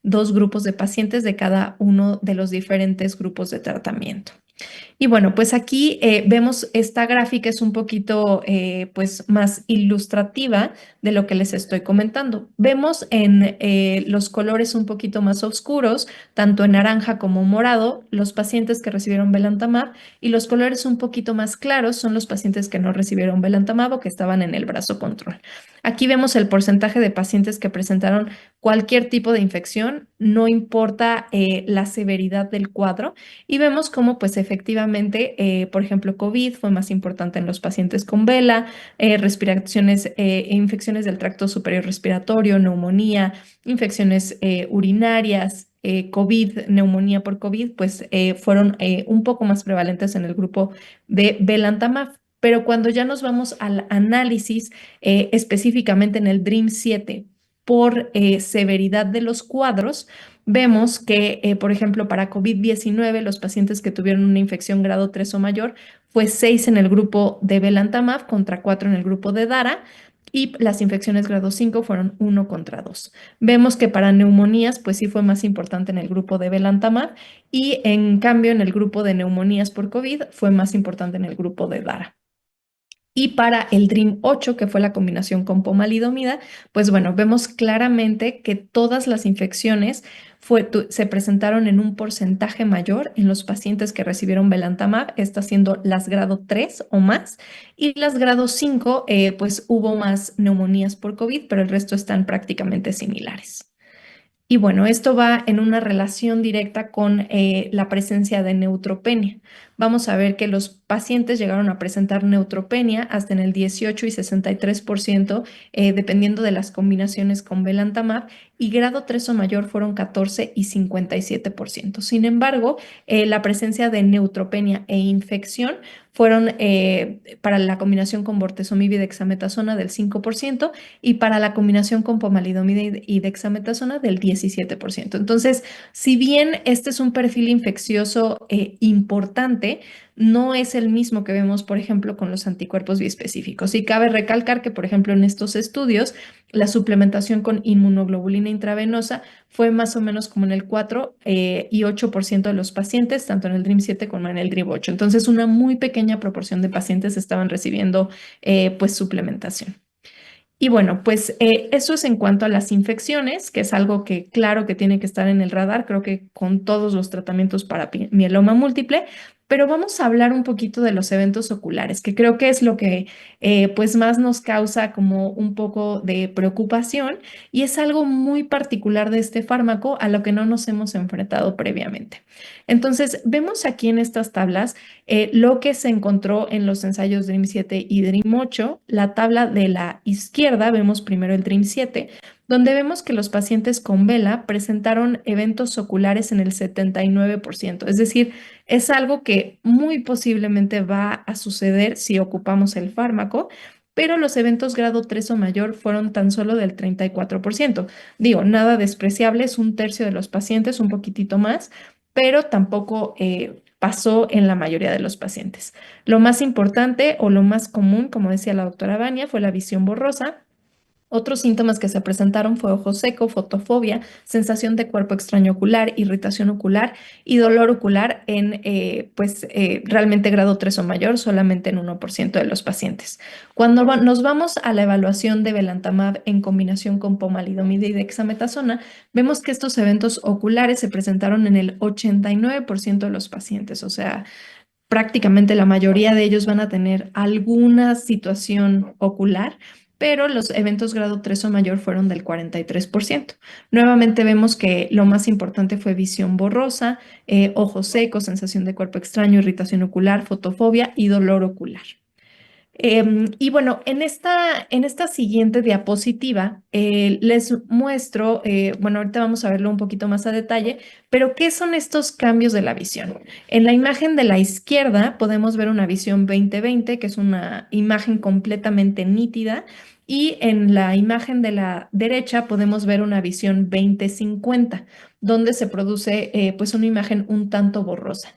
dos grupos de pacientes de cada uno de los diferentes grupos de tratamiento. Y bueno, pues aquí vemos esta gráfica es un poquito pues más ilustrativa de lo que les estoy comentando. Vemos en los colores un poquito más oscuros, tanto en naranja como morado, los pacientes que recibieron belantamab, y los colores un poquito más claros son los pacientes que no recibieron belantamab o que estaban en el brazo control. Aquí vemos el porcentaje de pacientes que presentaron cualquier tipo de infección, no importa la severidad del cuadro, y vemos cómo pues efectivamente, por ejemplo, COVID fue más importante en los pacientes con vela, respiraciones, infecciones del tracto superior respiratorio, neumonía, infecciones urinarias, COVID, neumonía por COVID, pues fueron un poco más prevalentes en el grupo de belantamab. Pero cuando ya nos vamos al análisis, específicamente en el DREAMM-7, por severidad de los cuadros, vemos que, por ejemplo, para COVID-19, los pacientes que tuvieron una infección grado 3 o mayor, fue 6 en el grupo de belantamab contra 4 en el grupo de dara, y las infecciones grado 5 fueron 1 contra 2. Vemos que para neumonías, pues sí fue más importante en el grupo de belantamab, y en cambio en el grupo de neumonías por COVID fue más importante en el grupo de dara. Y para el DREAMM-8, que fue la combinación con pomalidomida, pues bueno, vemos claramente que todas las infecciones se presentaron en un porcentaje mayor en los pacientes que recibieron belantamab, estas siendo las grado 3 o más, y las grado 5, pues hubo más neumonías por COVID, pero el resto están prácticamente similares. Y bueno, esto va en una relación directa con la presencia de neutropenia. vamos a ver que los pacientes llegaron a presentar neutropenia hasta en el 18 y 63%, dependiendo de las combinaciones con belantamab, y grado 3 o mayor fueron 14 y 57%. Sin embargo, la presencia de neutropenia e infección fueron para la combinación con bortezomib y dexametasona del 5% y para la combinación con pomalidomida y dexametasona del 17%. Entonces, si bien este es un perfil infeccioso importante, no es el mismo que vemos, por ejemplo, con los anticuerpos biespecíficos. Y cabe recalcar que, por ejemplo, en estos estudios, la suplementación con inmunoglobulina intravenosa fue más o menos como en el 4 y 8% de los pacientes, tanto en el DREAMM-7 como en el DREAMM-8. Entonces, una muy pequeña proporción de pacientes estaban recibiendo pues suplementación. Y bueno, pues eso es en cuanto a las infecciones, que es algo que claro que tiene que estar en el radar, creo que con todos los tratamientos para mieloma múltiple, pero vamos a hablar un poquito de los eventos oculares, que creo que es lo que pues más nos causa como un poco de preocupación y es algo muy particular de este fármaco a lo que no nos hemos enfrentado previamente. Entonces, vemos aquí en estas tablas lo que se encontró en los ensayos DREAMM-7 y DREAMM-8. La tabla de la izquierda vemos primero el DREAMM-7, donde vemos que los pacientes con vela presentaron eventos oculares en el 79%. Es decir, es algo que muy posiblemente va a suceder si ocupamos el fármaco, pero los eventos grado 3 o mayor fueron tan solo del 34%. Digo, nada despreciable, es un tercio de los pacientes, un poquitito más, pero tampoco pasó en la mayoría de los pacientes. Lo más importante o lo más común, como decía la doctora Vania, fue la visión borrosa. Otros síntomas que se presentaron fue ojo seco, fotofobia, sensación de cuerpo extraño ocular, irritación ocular y dolor ocular en realmente grado 3 o mayor, solamente en 1% de los pacientes. Cuando nos vamos a la evaluación de belantamab en combinación con pomalidomida y dexametasona, vemos que estos eventos oculares se presentaron en el 89% de los pacientes, o sea, prácticamente la mayoría de ellos van a tener alguna situación ocular, pero los eventos grado 3 o mayor fueron del 43%. Nuevamente vemos que lo más importante fue visión borrosa, ojo seco, sensación de cuerpo extraño, irritación ocular, fotofobia y dolor ocular. Y bueno, en esta siguiente diapositiva les muestro, bueno, ahorita vamos a verlo un poquito más a detalle, pero ¿qué son estos cambios de la visión? En la imagen de la izquierda podemos ver una visión 20/20, que es una imagen completamente nítida, y en la imagen de la derecha podemos ver una visión 20/50, donde se produce pues una imagen un tanto borrosa.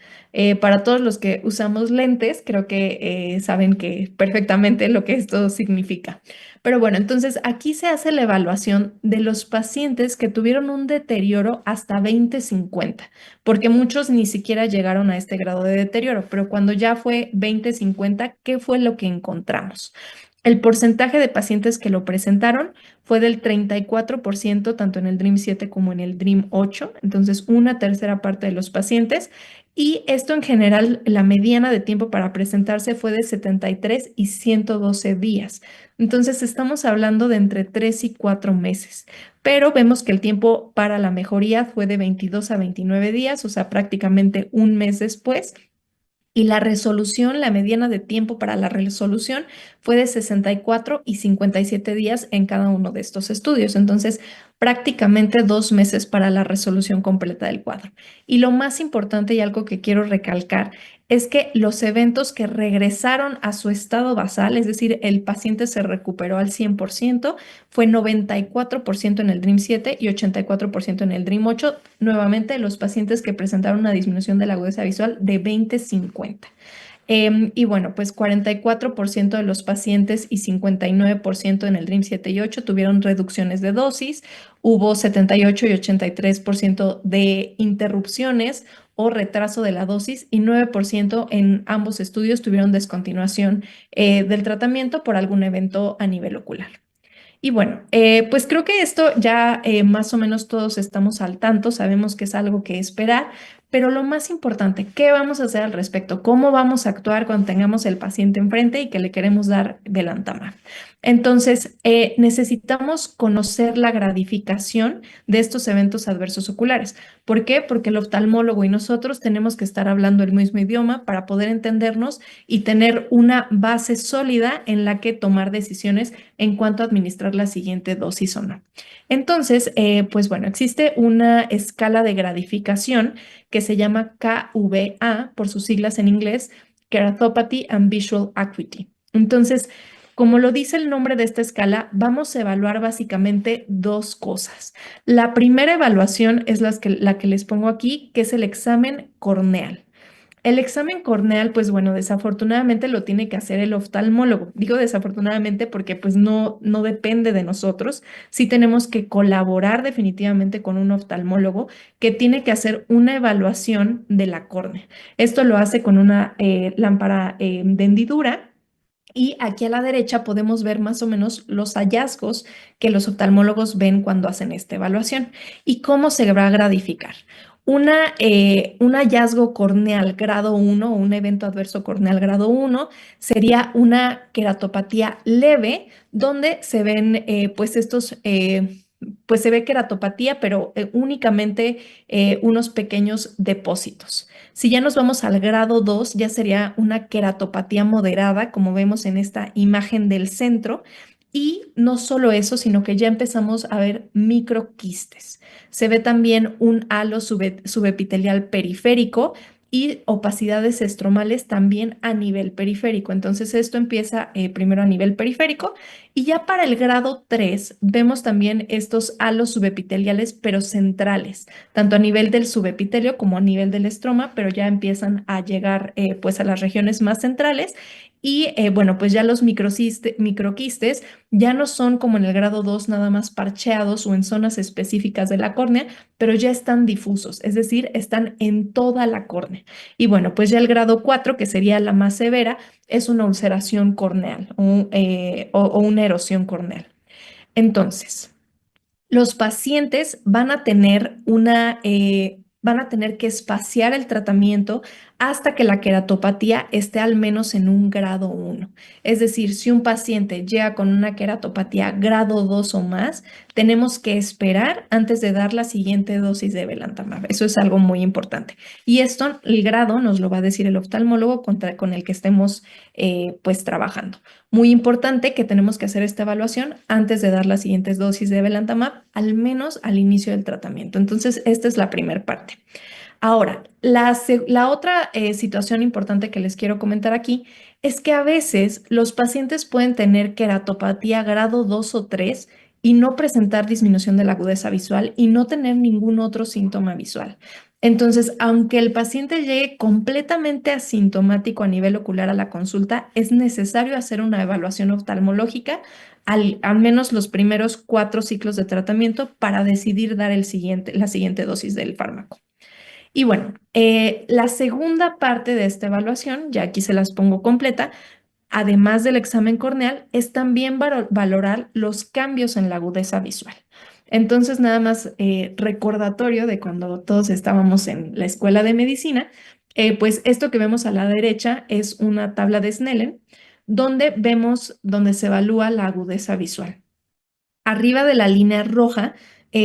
Para todos los que usamos lentes, creo que saben que perfectamente lo que esto significa. Pero bueno, entonces aquí se hace la evaluación de los pacientes que tuvieron un deterioro hasta 20/50, porque muchos ni siquiera llegaron a este grado de deterioro, pero cuando ya fue 20/50, ¿qué fue lo que encontramos? El porcentaje de pacientes que lo presentaron fue del 34%, tanto en el DREAMM-7 como en el DREAMM-8, entonces una tercera parte de los pacientes. Y esto en general, la mediana de tiempo para presentarse fue de 73 y 112 días. Entonces estamos hablando de entre 3 y 4 meses. Pero vemos que el tiempo para la mejoría fue de 22 a 29 días, o sea, prácticamente un mes después. Y la resolución, la mediana de tiempo para la resolución fue de 64 y 57 días en cada uno de estos estudios. Entonces, prácticamente 2 meses para la resolución completa del cuadro. Y lo más importante y algo que quiero recalcar es que los eventos que regresaron a su estado basal, es decir, el paciente se recuperó al 100%, fue 94% en el DREAMM-7 y 84% en el DREAMM-8. Nuevamente, los pacientes que presentaron una disminución de la agudeza visual de 20/50. Y bueno, pues 44% de los pacientes y 59% en el DREAMM-7 y 8 tuvieron reducciones de dosis. Hubo 78 y 83% de interrupciones o retraso de la dosis y 9% en ambos estudios tuvieron descontinuación del tratamiento por algún evento a nivel ocular. Y bueno, pues creo que esto ya más o menos todos estamos al tanto, sabemos que es algo que esperar, Pero lo más importante, ¿qué vamos a hacer al respecto? ¿Cómo vamos a actuar cuando tengamos el paciente enfrente y que le queremos dar belantamab? Entonces, necesitamos conocer la gradificación de estos eventos adversos oculares. ¿Por qué? Porque el oftalmólogo y nosotros tenemos que estar hablando el mismo idioma para poder entendernos y tener una base sólida en la que tomar decisiones en cuanto a administrar la siguiente dosis o no. Entonces, pues bueno, existe una escala de gradificación que se llama KVA por sus siglas en inglés, Keratopathy and Visual Acuity. Entonces, como lo dice el nombre de esta escala, vamos a evaluar básicamente dos cosas. La primera evaluación es la que les pongo aquí, que es el examen corneal. El examen corneal, pues bueno, desafortunadamente lo tiene que hacer el oftalmólogo. Digo desafortunadamente porque pues no depende de nosotros. Sí tenemos que colaborar definitivamente con un oftalmólogo que tiene que hacer una evaluación de la córnea. Esto lo hace con una lámpara de hendidura. Y aquí a la derecha podemos ver más o menos los hallazgos que los oftalmólogos ven cuando hacen esta evaluación y cómo se va a gradificar. Un hallazgo corneal grado 1 o un evento adverso corneal grado 1 sería una queratopatía leve donde se ven pues se ve queratopatía, pero únicamente unos pequeños depósitos. Si ya nos vamos al grado 2, ya sería una queratopatía moderada, como vemos en esta imagen del centro. Y no solo eso, sino que ya empezamos a ver microquistes. Se ve también un halo subepitelial periférico y opacidades estromales también a nivel periférico. Entonces esto empieza primero a nivel periférico y ya para el grado 3 vemos también estos halos subepiteliales pero centrales, tanto a nivel del subepitelio como a nivel del estroma, pero ya empiezan a llegar pues a las regiones más centrales. Y bueno, pues ya los microquistes ya no son como en el grado 2 nada más parcheados o en zonas específicas de la córnea, pero ya están difusos, es decir, están en toda la córnea. Y bueno, pues ya el grado 4, que sería la más severa, es una ulceración corneal o una erosión corneal. Entonces, los pacientes van a tener que espaciar el tratamiento hasta que la queratopatía esté al menos en un grado 1. Es decir, si un paciente llega con una queratopatía grado 2 o más, tenemos que esperar antes de dar la siguiente dosis de belantamab. Eso es algo muy importante. Y esto, el grado, nos lo va a decir el oftalmólogo con el que estemos pues trabajando. Muy importante que tenemos que hacer esta evaluación antes de dar las siguientes dosis de belantamab, al menos al inicio del tratamiento. Entonces, esta es la primera parte. Ahora, la otra situación importante que les quiero comentar aquí es que a veces los pacientes pueden tener queratopatía grado 2 o 3 y no presentar disminución de la agudeza visual y no tener ningún otro síntoma visual. Entonces, aunque el paciente llegue completamente asintomático a nivel ocular a la consulta, es necesario hacer una evaluación oftalmológica al menos los primeros 4 ciclos de tratamiento para decidir dar la siguiente dosis del fármaco. Y bueno, la segunda parte de esta evaluación, ya aquí se las pongo completa, además del examen corneal, es también valorar los cambios en la agudeza visual. Entonces, nada más recordatorio de cuando todos estábamos en la escuela de medicina, pues esto que vemos a la derecha es una tabla de Snellen, donde se evalúa la agudeza visual. Arriba de la línea roja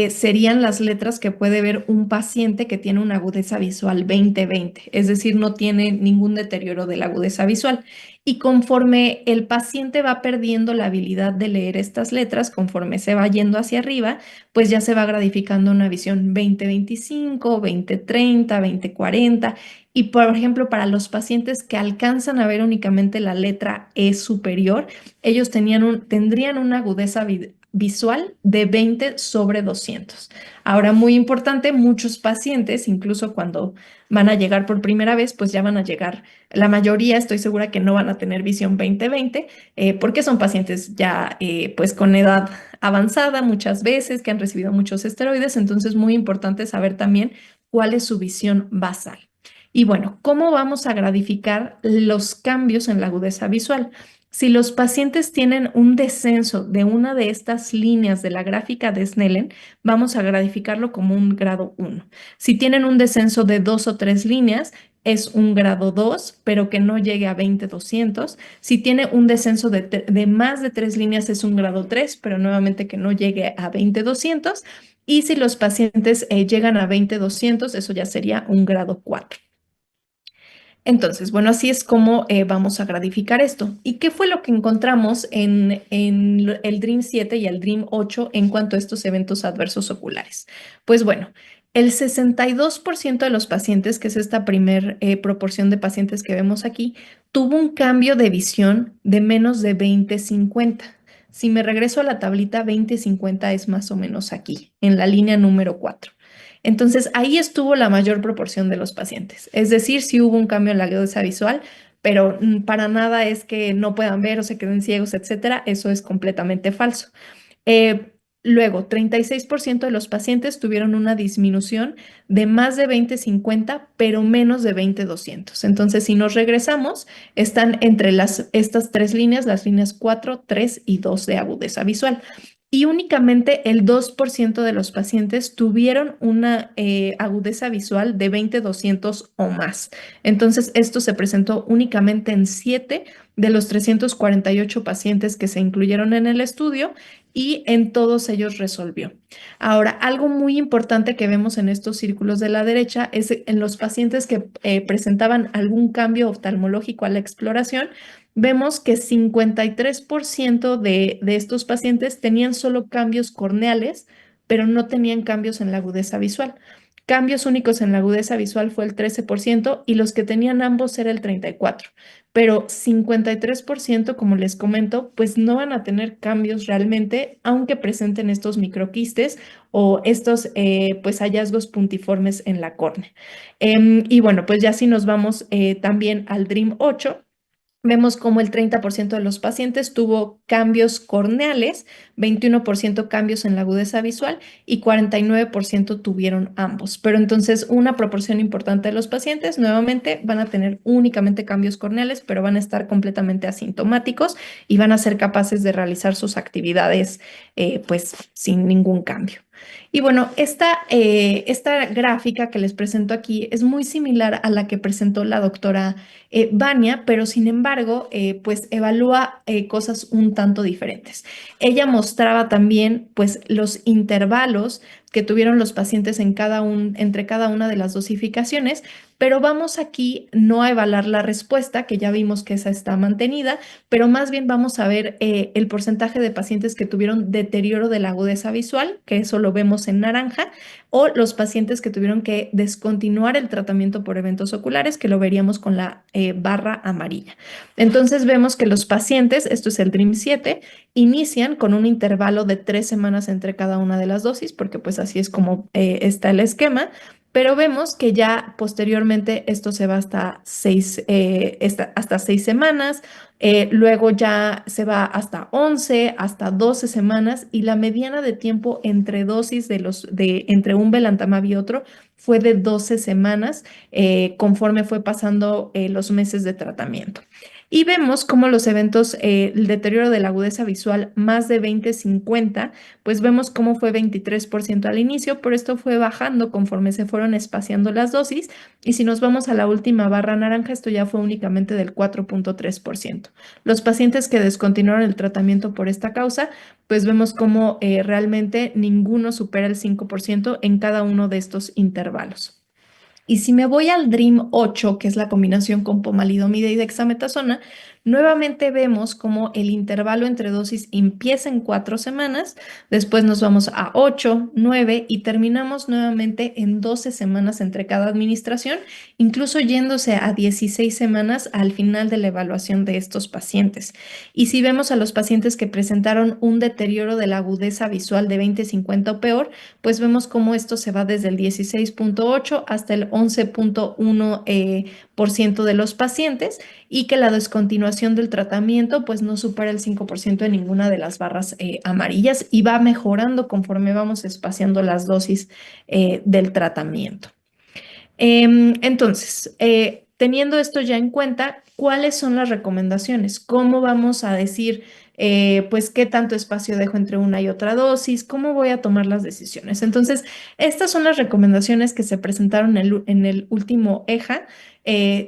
serían las letras que puede ver un paciente que tiene una agudeza visual 20/20, es decir, no tiene ningún deterioro de la agudeza visual. Y conforme el paciente va perdiendo la habilidad de leer estas letras, conforme se va yendo hacia arriba, pues ya se va gradificando una visión 20/25, 20/30, 20/40. Y por ejemplo, para los pacientes que alcanzan a ver únicamente la letra E superior, ellos tendrían una agudeza visual de 20/200. Ahora, muy importante, muchos pacientes, incluso cuando van a llegar por primera vez, pues ya van a llegar, la mayoría estoy segura que no van a tener visión 20/20, porque son pacientes ya pues con edad avanzada muchas veces, que han recibido muchos esteroides, entonces muy importante saber también cuál es su visión basal. Y bueno, ¿cómo vamos a gradificar los cambios en la agudeza visual? Si los pacientes tienen un descenso de una de estas líneas de la gráfica de Snellen, vamos a gradificarlo como un grado 1. Si tienen un descenso de 2 o 3 líneas, es un grado 2, pero que no llegue a 20-200. Si tiene un descenso de más de 3 líneas, es un grado 3, pero nuevamente que no llegue a 20-200. Y si los pacientes llegan a 20-200, eso ya sería un grado 4. Entonces, bueno, así es como vamos a gradificar esto. ¿Y qué fue lo que encontramos en el DREAM 7 y el DREAM 8 en cuanto a estos eventos adversos oculares? Pues bueno, el 62% de los pacientes, que es esta primer proporción de pacientes que vemos aquí, tuvo un cambio de visión de menos de 20/50. Si me regreso a la tablita, 20/50 es más o menos aquí, en la línea número 4. Entonces, ahí estuvo la mayor proporción de los pacientes. Es decir, sí hubo un cambio en la agudeza visual, pero para nada es que no puedan ver o se queden ciegos, etcétera. Eso es completamente falso. Eh, Luego, 36% de los pacientes tuvieron una disminución de más de 20/50, pero menos de 20/200. Entonces, si nos regresamos, están entre estas tres líneas, las líneas 4, 3 y 2 de agudeza visual. Y únicamente el 2% de los pacientes tuvieron una agudeza visual de 20/200 o más. Entonces, esto se presentó únicamente en 7 de los 348 pacientes que se incluyeron en el estudio y en todos ellos resolvió. Ahora, algo muy importante que vemos en estos círculos de la derecha es en los pacientes que presentaban algún cambio oftalmológico a la exploración, vemos que 53% de estos pacientes tenían solo cambios corneales, pero no tenían cambios en la agudeza visual. Cambios únicos en la agudeza visual fue el 13% y los que tenían ambos era el 34%. Pero 53%, como les comento, pues no van a tener cambios realmente, aunque presenten estos microquistes o estos pues hallazgos puntiformes en la córnea. Y bueno, pues ya si nos vamos también al DREAM 8, vemos como el 30% de los pacientes tuvo cambios corneales, 21% cambios en la agudeza visual y 49% tuvieron ambos. Pero entonces una proporción importante de los pacientes nuevamente van a tener únicamente cambios corneales, pero van a estar completamente asintomáticos y van a ser capaces de realizar sus actividades pues sin ningún cambio. Y bueno, esta gráfica que les presento aquí es muy similar a la que presentó la doctora Vania, pero sin embargo, pues evalúa cosas un tanto diferentes. Ella mostraba también, pues, los intervalos que tuvieron los pacientes entre cada una de las dosificaciones, pero vamos aquí no a evaluar la respuesta, que ya vimos que esa está mantenida, pero más bien vamos a ver el porcentaje de pacientes que tuvieron deterioro de la agudeza visual, que eso lo vemos en naranja, o los pacientes que tuvieron que descontinuar el tratamiento por eventos oculares, que lo veríamos con la barra amarilla. Entonces vemos que los pacientes, esto es el DREAM 7, inician con un intervalo de 3 semanas entre cada una de las dosis, porque pues así es como está el esquema, pero vemos que ya posteriormente esto se va hasta 6 semanas, luego ya se va hasta 11, hasta 12 semanas y la mediana de tiempo entre dosis entre un belantamab y otro fue de 12 semanas conforme fue pasando los meses de tratamiento. Y vemos cómo los eventos, el deterioro de la agudeza visual más de 20/50, pues vemos cómo fue 23% al inicio, pero esto fue bajando conforme se fueron espaciando las dosis. Y si nos vamos a la última barra naranja, esto ya fue únicamente del 4.3%. Los pacientes que descontinuaron el tratamiento por esta causa, pues vemos cómo realmente ninguno supera el 5% en cada uno de estos intervalos. Y si me voy al DREAM 8, que es la combinación con pomalidomida y dexametasona, nuevamente vemos cómo el intervalo entre dosis empieza en 4 semanas, después nos vamos a 8, 9 y terminamos nuevamente en 12 semanas entre cada administración, incluso yéndose a 16 semanas al final de la evaluación de estos pacientes. Y si vemos a los pacientes que presentaron un deterioro de la agudeza visual de 20/50 o peor, pues vemos cómo esto se va desde el 16.8 hasta el 11.1% de los pacientes y que la descontinuación del tratamiento pues no supera el 5% en ninguna de las barras amarillas y va mejorando conforme vamos espaciando las dosis del tratamiento. Entonces, teniendo esto ya en cuenta, ¿cuáles son las recomendaciones? ¿Cómo vamos a decir, pues, qué tanto espacio dejo entre una y otra dosis? ¿Cómo voy a tomar las decisiones? Entonces, estas son las recomendaciones que se presentaron en el último EJA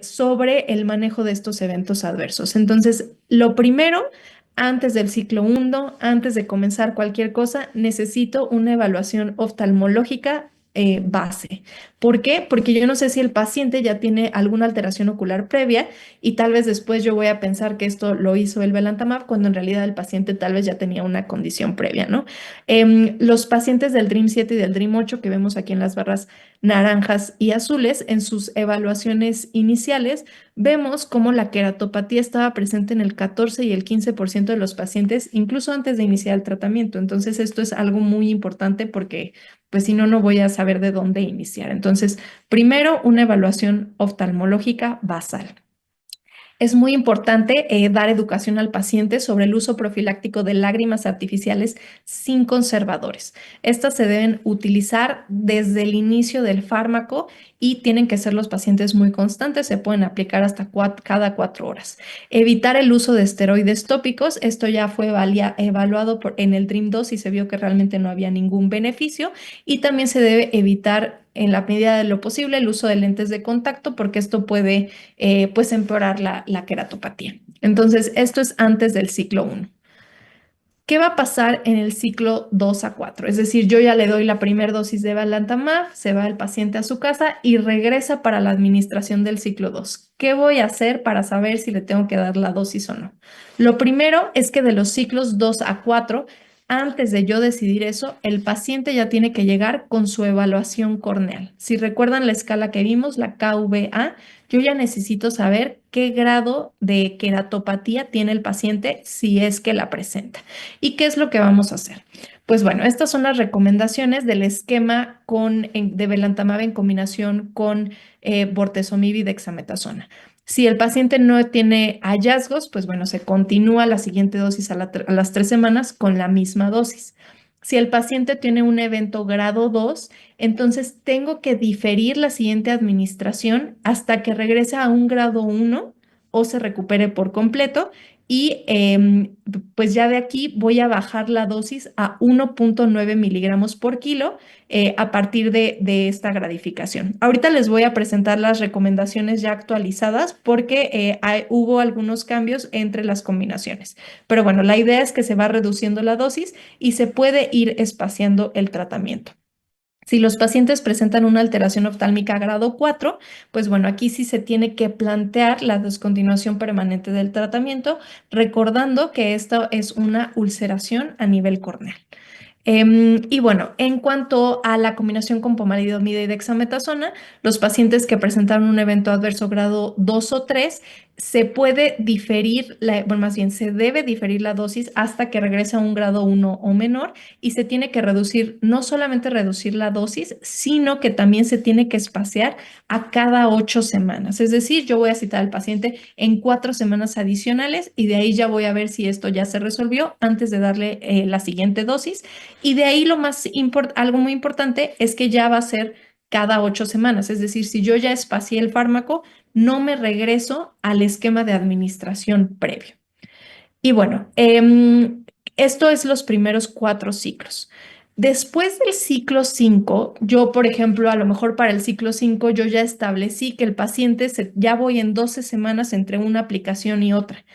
sobre el manejo de estos eventos adversos. Entonces, lo primero, antes del ciclo 1, antes de comenzar cualquier cosa, necesito una evaluación oftalmológica base. ¿Por qué? Porque yo no sé si el paciente ya tiene alguna alteración ocular previa y tal vez después yo voy a pensar que esto lo hizo el belantamab cuando en realidad el paciente tal vez ya tenía una condición previa, ¿no? Los pacientes del DREAM 7 y del DREAM 8 que vemos aquí en las barras naranjas y azules, en sus evaluaciones iniciales, vemos cómo la queratopatía estaba presente en el 14 y el 15% de los pacientes, incluso antes de iniciar el tratamiento. Entonces, esto es algo muy importante porque pues si no, no voy a saber de dónde iniciar. Entonces, primero, una evaluación oftalmológica basal. Es muy importante dar educación al paciente sobre el uso profiláctico de lágrimas artificiales sin conservadores. Estas se deben utilizar desde el inicio del fármaco y tienen que ser los pacientes muy constantes, se pueden aplicar hasta cada 4 horas. Evitar el uso de esteroides tópicos, esto ya fue evaluado en el DREAM 2 y se vio que realmente no había ningún beneficio y también se debe evitar en la medida de lo posible el uso de lentes de contacto porque esto puede pues empeorar la queratopatía. Entonces, esto es antes del ciclo 1. ¿Qué va a pasar en el ciclo 2 a 4? Es decir, yo ya le doy la primera dosis de belantamab, se va el paciente a su casa y regresa para la administración del ciclo 2. ¿Qué voy a hacer para saber si le tengo que dar la dosis o no? Lo primero es que de los ciclos 2 a 4, antes de yo decidir eso, el paciente ya tiene que llegar con su evaluación corneal. Si recuerdan la escala que vimos, la KVA, yo ya necesito saber qué grado de queratopatía tiene el paciente si es que la presenta. ¿Y qué es lo que vamos a hacer? Pues bueno, estas son las recomendaciones del esquema de belantamab en combinación con bortezomib y dexametasona. Si el paciente no tiene hallazgos, pues bueno, se continúa la siguiente dosis a las 3 semanas con la misma dosis. Si el paciente tiene un evento grado 2, entonces tengo que diferir la siguiente administración hasta que regrese a un grado 1 o se recupere por completo y pues ya de aquí voy a bajar la dosis a 1.9 miligramos por kilo a partir de esta gradificación. Ahorita les voy a presentar las recomendaciones ya actualizadas porque hubo algunos cambios entre las combinaciones. Pero bueno, la idea es que se va reduciendo la dosis y se puede ir espaciando el tratamiento. Si los pacientes presentan una alteración oftálmica grado 4, pues bueno, aquí sí se tiene que plantear la descontinuación permanente del tratamiento, recordando que esto es una ulceración a nivel corneal. Y bueno, en cuanto a la combinación con pomalidomida y dexametasona, los pacientes que presentaron un evento adverso grado 2 o 3, se puede diferir, bueno, más bien se debe diferir la dosis hasta que regrese a un grado 1 o menor y se tiene que reducir, no solamente reducir la dosis, sino que también se tiene que espaciar a cada 8 semanas. Es decir, yo voy a citar al paciente en 4 semanas adicionales y de ahí ya voy a ver si esto ya se resolvió antes de darle la siguiente dosis. Y de ahí algo muy importante es que ya va a ser cada 8 semanas. Es decir, si yo ya espacié el fármaco, no me regreso al esquema de administración previo. Y bueno, esto es los primeros 4 ciclos. Después del ciclo 5, yo, por ejemplo, a lo mejor para el ciclo 5, yo ya establecí que el paciente ya voy en 12 semanas entre una aplicación y otra.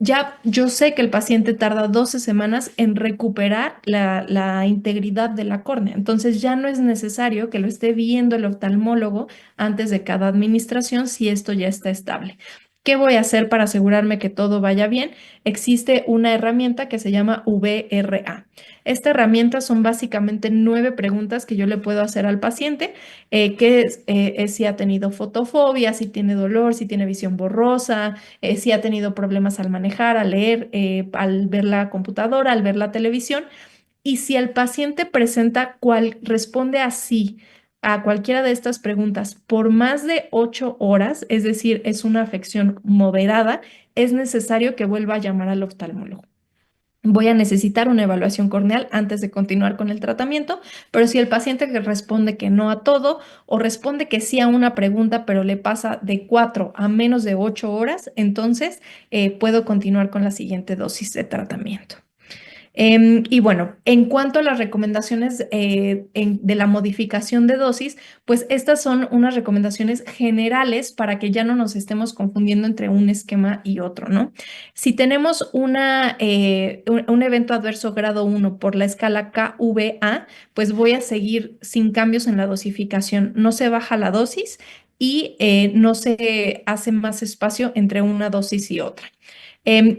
Ya yo sé que el paciente tarda 12 semanas en recuperar la integridad de la córnea, entonces ya no es necesario que lo esté viendo el oftalmólogo antes de cada administración si esto ya está estable. ¿Qué voy a hacer para asegurarme que todo vaya bien? Existe una herramienta que se llama VRA. Esta herramienta son básicamente 9 preguntas que yo le puedo hacer al paciente, que es si ha tenido fotofobia, si tiene dolor, si tiene visión borrosa, si ha tenido problemas al manejar, al leer, al ver la computadora, al ver la televisión. Y si el paciente responde así a cualquiera de estas preguntas por más de 8 horas, es decir, es una afección moderada, es necesario que vuelva a llamar al oftalmólogo. voy a necesitar una evaluación corneal antes de continuar con el tratamiento, pero si el paciente que responde que no a todo o responde que sí a una pregunta, pero le pasa de 4 a menos de 8 horas, entonces puedo continuar con la siguiente dosis de tratamiento. Y bueno, en cuanto a las recomendaciones de la modificación de dosis, pues estas son unas recomendaciones generales para que ya no nos estemos confundiendo entre un esquema y otro, ¿no? Si tenemos un evento adverso grado 1 por la escala KVA, pues voy a seguir sin cambios en la dosificación. No se baja la dosis y no se hace más espacio entre una dosis y otra.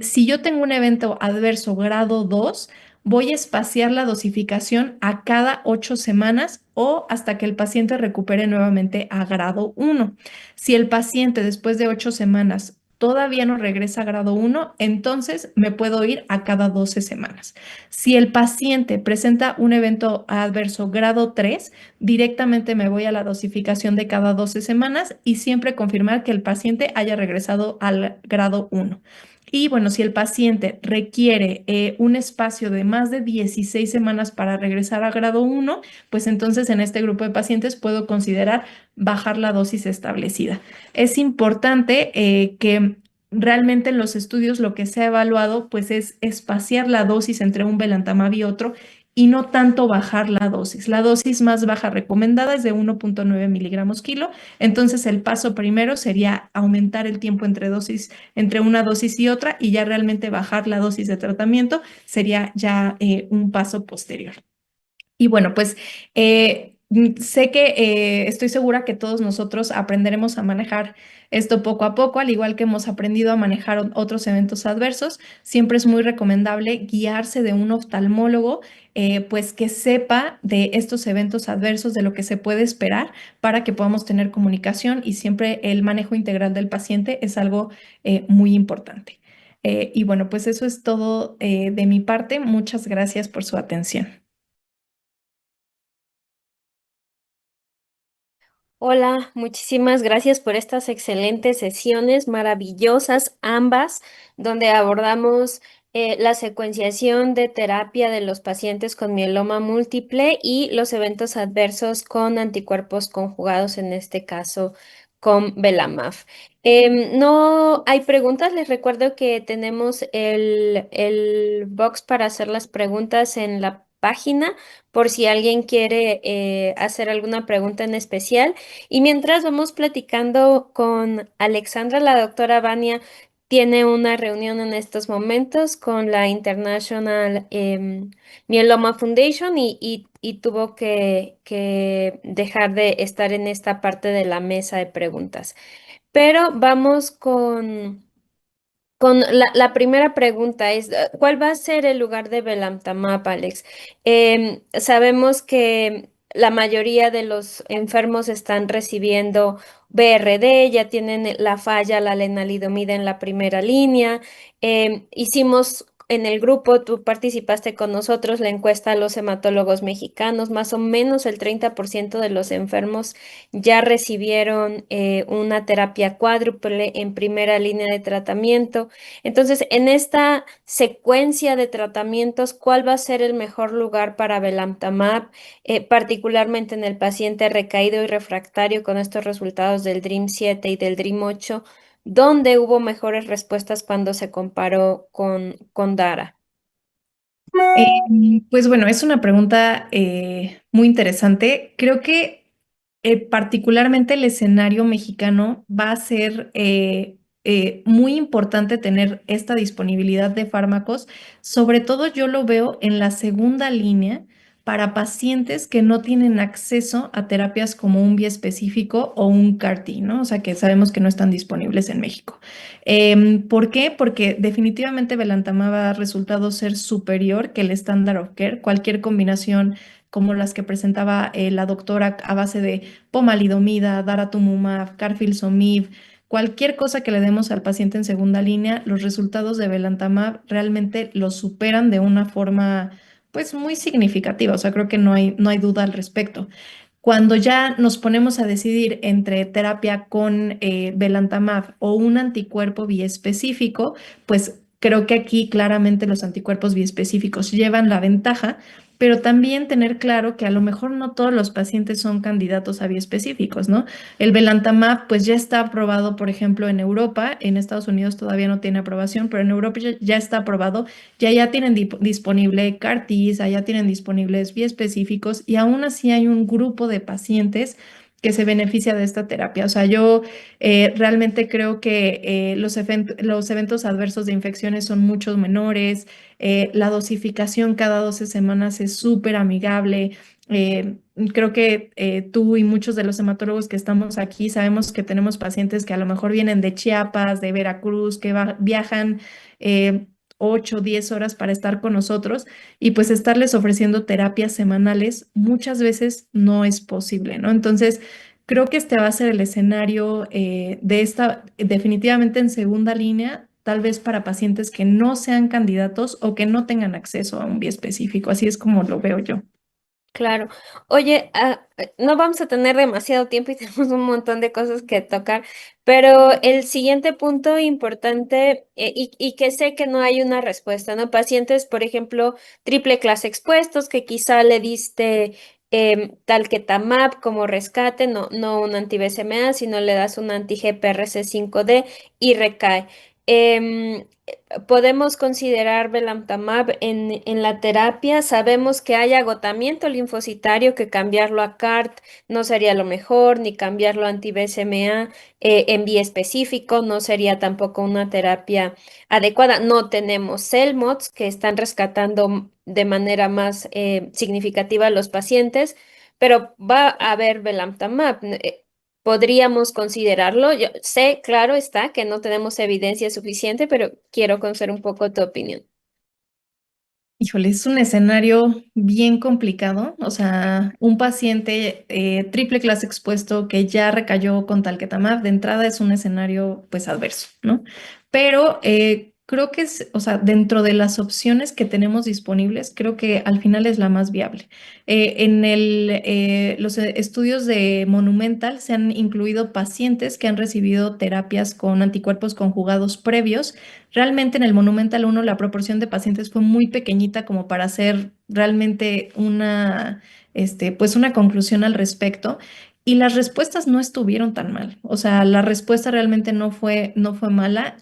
Si yo tengo un evento adverso grado 2, voy a espaciar la dosificación a cada 8 semanas o hasta que el paciente recupere nuevamente a grado 1. Si el paciente después de 8 semanas todavía no regresa a grado 1, entonces me puedo ir a cada 12 semanas. Si el paciente presenta un evento adverso grado 3, directamente me voy a la dosificación de cada 12 semanas y siempre confirmar que el paciente haya regresado al grado 1. Y bueno, si el paciente requiere un espacio de más de 16 semanas para regresar a grado 1, pues entonces en este grupo de pacientes puedo considerar bajar la dosis establecida. Es importante que realmente en los estudios lo que se ha evaluado pues es espaciar la dosis entre un belantamab y otro y no tanto bajar la dosis. La dosis más baja recomendada es de 1.9 miligramos kilo. Entonces el paso primero sería aumentar el tiempo entre una dosis y otra y ya realmente bajar la dosis de tratamiento sería ya un paso posterior. Y bueno, pues sé que estoy segura que todos nosotros aprenderemos a manejar esto poco a poco, al igual que hemos aprendido a manejar otros eventos adversos. Siempre es muy recomendable guiarse de un oftalmólogo, pues que sepa de estos eventos adversos, de lo que se puede esperar para que podamos tener comunicación y siempre el manejo integral del paciente es algo muy importante. Y bueno, pues eso es todo de mi parte. Muchas gracias por su atención. Hola, muchísimas gracias por estas excelentes sesiones, maravillosas ambas, donde abordamos la secuenciación de terapia de los pacientes con mieloma múltiple y los eventos adversos con anticuerpos conjugados, en este caso con belamaf. No hay preguntas, les recuerdo que tenemos el box para hacer las preguntas en la página por si alguien quiere hacer alguna pregunta en especial. Y mientras vamos platicando con Alexandra, la doctora Vania tiene una reunión en estos momentos con la International Myeloma Foundation y tuvo que dejar de estar en esta parte de la mesa de preguntas. Pero vamos con la primera pregunta es, ¿cuál va a ser el lugar de belantamab, Alex? Sabemos que la mayoría de los enfermos están recibiendo BRD, ya tienen la falla, la lenalidomida en la primera línea. Hicimos en el grupo, tú participaste con nosotros, la encuesta a los hematólogos mexicanos, más o menos el 30% de los enfermos ya recibieron una terapia cuádruple en primera línea de tratamiento. Entonces, en esta secuencia de tratamientos, ¿cuál va a ser el mejor lugar para belantamab, particularmente en el paciente recaído y refractario con estos resultados del DREAMM-7 y del DREAMM-8, donde hubo mejores respuestas cuando se comparó con DARA? Pues bueno, es una pregunta muy interesante. Creo que particularmente el escenario mexicano va a ser muy importante tener esta disponibilidad de fármacos. Sobre todo yo lo veo en la segunda línea para pacientes que no tienen acceso a terapias como un biespecífico o un CAR-T, ¿no? O sea, que sabemos que no están disponibles en México. ¿Por qué? Porque definitivamente belantamab ha resultado ser superior que el standard of care. Cualquier combinación como las que presentaba la doctora a base de pomalidomida, daratumumab, carfilzomib, cualquier cosa que le demos al paciente en segunda línea, los resultados de belantamab realmente lo superan de una forma pues muy significativa. O sea, creo que no hay duda al respecto. Cuando ya nos ponemos a decidir entre terapia con belantamab o un anticuerpo biespecífico, pues Creo que aquí claramente los anticuerpos biespecíficos llevan la ventaja, pero también tener claro que a lo mejor no todos los pacientes son candidatos a biespecíficos, ¿no? El belantamab pues ya está aprobado, por ejemplo, en Europa, en Estados Unidos todavía no tiene aprobación, pero en Europa ya está aprobado, ya tienen disponible CAR-Ts, ya tienen disponibles biespecíficos y aún así hay un grupo de pacientes que se beneficia de esta terapia. O sea, yo realmente creo que los eventos adversos de infecciones son mucho menores, la dosificación cada 12 semanas es súper amigable. Eh, Creo que tú y muchos de los hematólogos que estamos aquí sabemos que tenemos pacientes que a lo mejor vienen de Chiapas, de Veracruz, que viajan 8 o 10 horas para estar con nosotros y pues estarles ofreciendo terapias semanales muchas veces no es posible, ¿no? Entonces, creo que este va a ser el escenario de esta, definitivamente en segunda línea, tal vez para pacientes que no sean candidatos o que no tengan acceso a un específico. Así es como lo veo yo. Claro. Oye, no vamos a tener demasiado tiempo y tenemos un montón de cosas que tocar, pero el siguiente punto importante, y que sé que no hay una respuesta, ¿no? Pacientes, por ejemplo, triple clase expuestos, que quizá le diste talquetamab como rescate, no un anti-BCMA, sino le das un anti-GPRC5D y recae. Em, Podemos considerar belantamab en la terapia. Sabemos que hay agotamiento linfocitario, que cambiarlo a CART no sería lo mejor, ni cambiarlo a anti-BCMA en vía específico no sería tampoco una terapia adecuada. No tenemos CELMoDs que están rescatando de manera más significativa a los pacientes, pero va a haber belantamab. Podríamos considerarlo. Yo sé, claro está, que no tenemos evidencia suficiente, pero quiero conocer un poco tu opinión. Híjole, es un escenario bien complicado. O sea, un paciente triple clase expuesto que ya recayó con talquetamab, de entrada es un escenario pues adverso, ¿no? Pero creo que es, o sea, dentro de las opciones que tenemos disponibles, creo que al final es la más viable. Los estudios de Monumental se han incluido pacientes que han recibido terapias con anticuerpos conjugados previos. Realmente en el Monumental 1 la proporción de pacientes fue muy pequeñita como para hacer realmente pues una conclusión al respecto. Y las respuestas no estuvieron tan mal. O sea, la respuesta realmente no fue mala,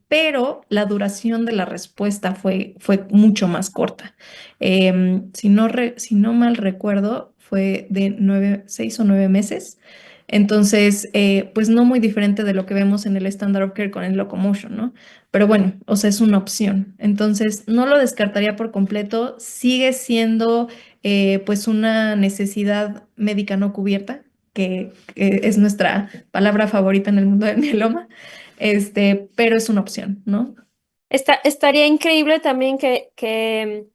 pero la duración de la respuesta fue mucho más corta. Si no mal recuerdo, fue de 6 o 9 meses. Entonces, pues no muy diferente de lo que vemos en el Standard of Care con el Locomotion, ¿no? Pero bueno, o sea, es una opción. Entonces, no lo descartaría por completo. Sigue siendo pues una necesidad médica no cubierta, que es nuestra palabra favorita en el mundo del mieloma, pero es una opción, ¿no? Estaría increíble también que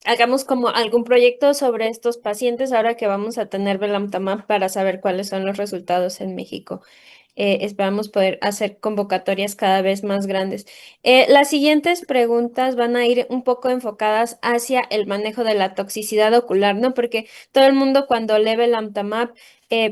hagamos como algún proyecto sobre estos pacientes ahora que vamos a tener belantamab para saber cuáles son los resultados en México. Esperamos poder hacer convocatorias cada vez más grandes. Las siguientes preguntas van a ir un poco enfocadas hacia el manejo de la toxicidad ocular, ¿no? Porque todo el mundo cuando lee belantamab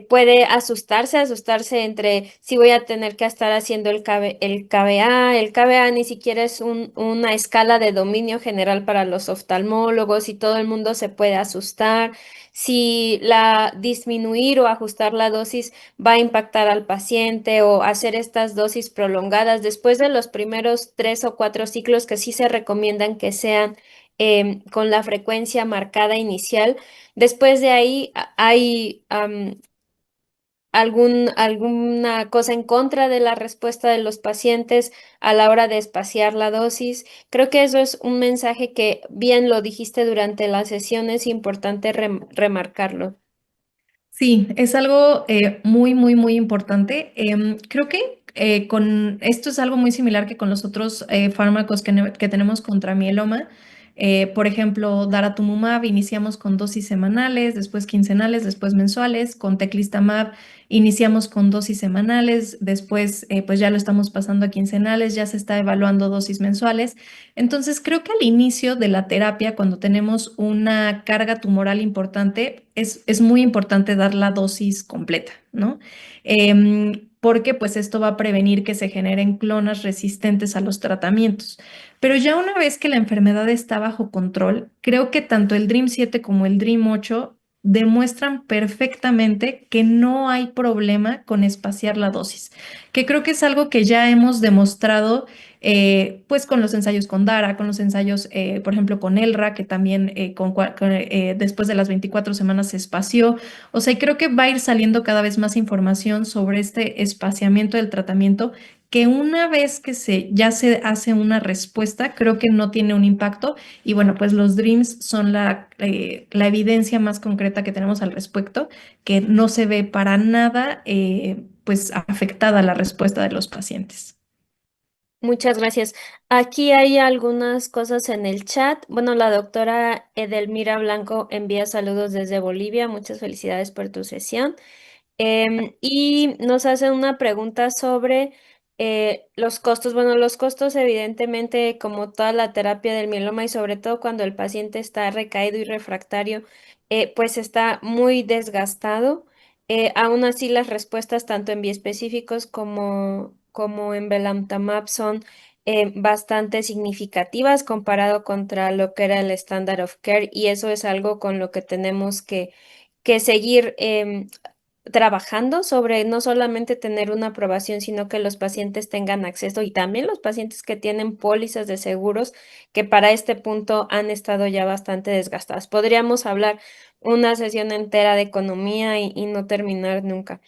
puede asustarse entre si voy a tener que estar haciendo el KBA. El KBA ni siquiera es una escala de dominio general para los oftalmólogos y todo el mundo se puede asustar. Si disminuir o ajustar la dosis va a impactar al paciente o hacer estas dosis prolongadas después de los primeros 3 o 4 ciclos que sí se recomiendan que sean con la frecuencia marcada inicial. Después de ahí hay alguna cosa en contra de la respuesta de los pacientes a la hora de espaciar la dosis. Creo que eso es un mensaje que bien lo dijiste durante la sesión, es importante remarcarlo. Sí, es algo muy, muy, muy importante. Creo que con esto es algo muy similar que con los otros fármacos que tenemos contra mieloma. Por ejemplo, daratumumab iniciamos con dosis semanales, después quincenales, después mensuales. Con teclistamab iniciamos con dosis semanales, después pues ya lo estamos pasando a quincenales, ya se está evaluando dosis mensuales. Entonces, creo que al inicio de la terapia, cuando tenemos una carga tumoral importante, es muy importante dar la dosis completa, ¿no? porque pues esto va a prevenir que se generen clonas resistentes a los tratamientos. Pero ya una vez que la enfermedad está bajo control, creo que tanto el DREAMM-7 como el DREAMM-8 demuestran perfectamente que no hay problema con espaciar la dosis, que creo que es algo que ya hemos demostrado pues con los ensayos con DARA, con los ensayos, por ejemplo, con ELRA, que también después de las 24 semanas se espació. O sea, creo que va a ir saliendo cada vez más información sobre este espaciamiento del tratamiento, que una vez que ya se hace una respuesta, creo que no tiene un impacto. Y bueno, pues los DREAMS son la evidencia más concreta que tenemos al respecto, que no se ve para nada pues afectada la respuesta de los pacientes. Muchas gracias. Aquí hay algunas cosas en el chat. Bueno, la doctora Edelmira Blanco envía saludos desde Bolivia. Muchas felicidades por tu sesión. Y nos hace una pregunta sobre los costos. Bueno, los costos evidentemente, como toda la terapia del mieloma y sobre todo cuando el paciente está recaído y refractario, pues está muy desgastado. Aún así, las respuestas tanto en biespecíficos como en belantamab son bastante significativas comparado contra lo que era el standard of care, y eso es algo con lo que tenemos que seguir trabajando sobre no solamente tener una aprobación, sino que los pacientes tengan acceso, y también los pacientes que tienen pólizas de seguros que para este punto han estado ya bastante desgastadas. Podríamos hablar una sesión entera de economía y no terminar nunca.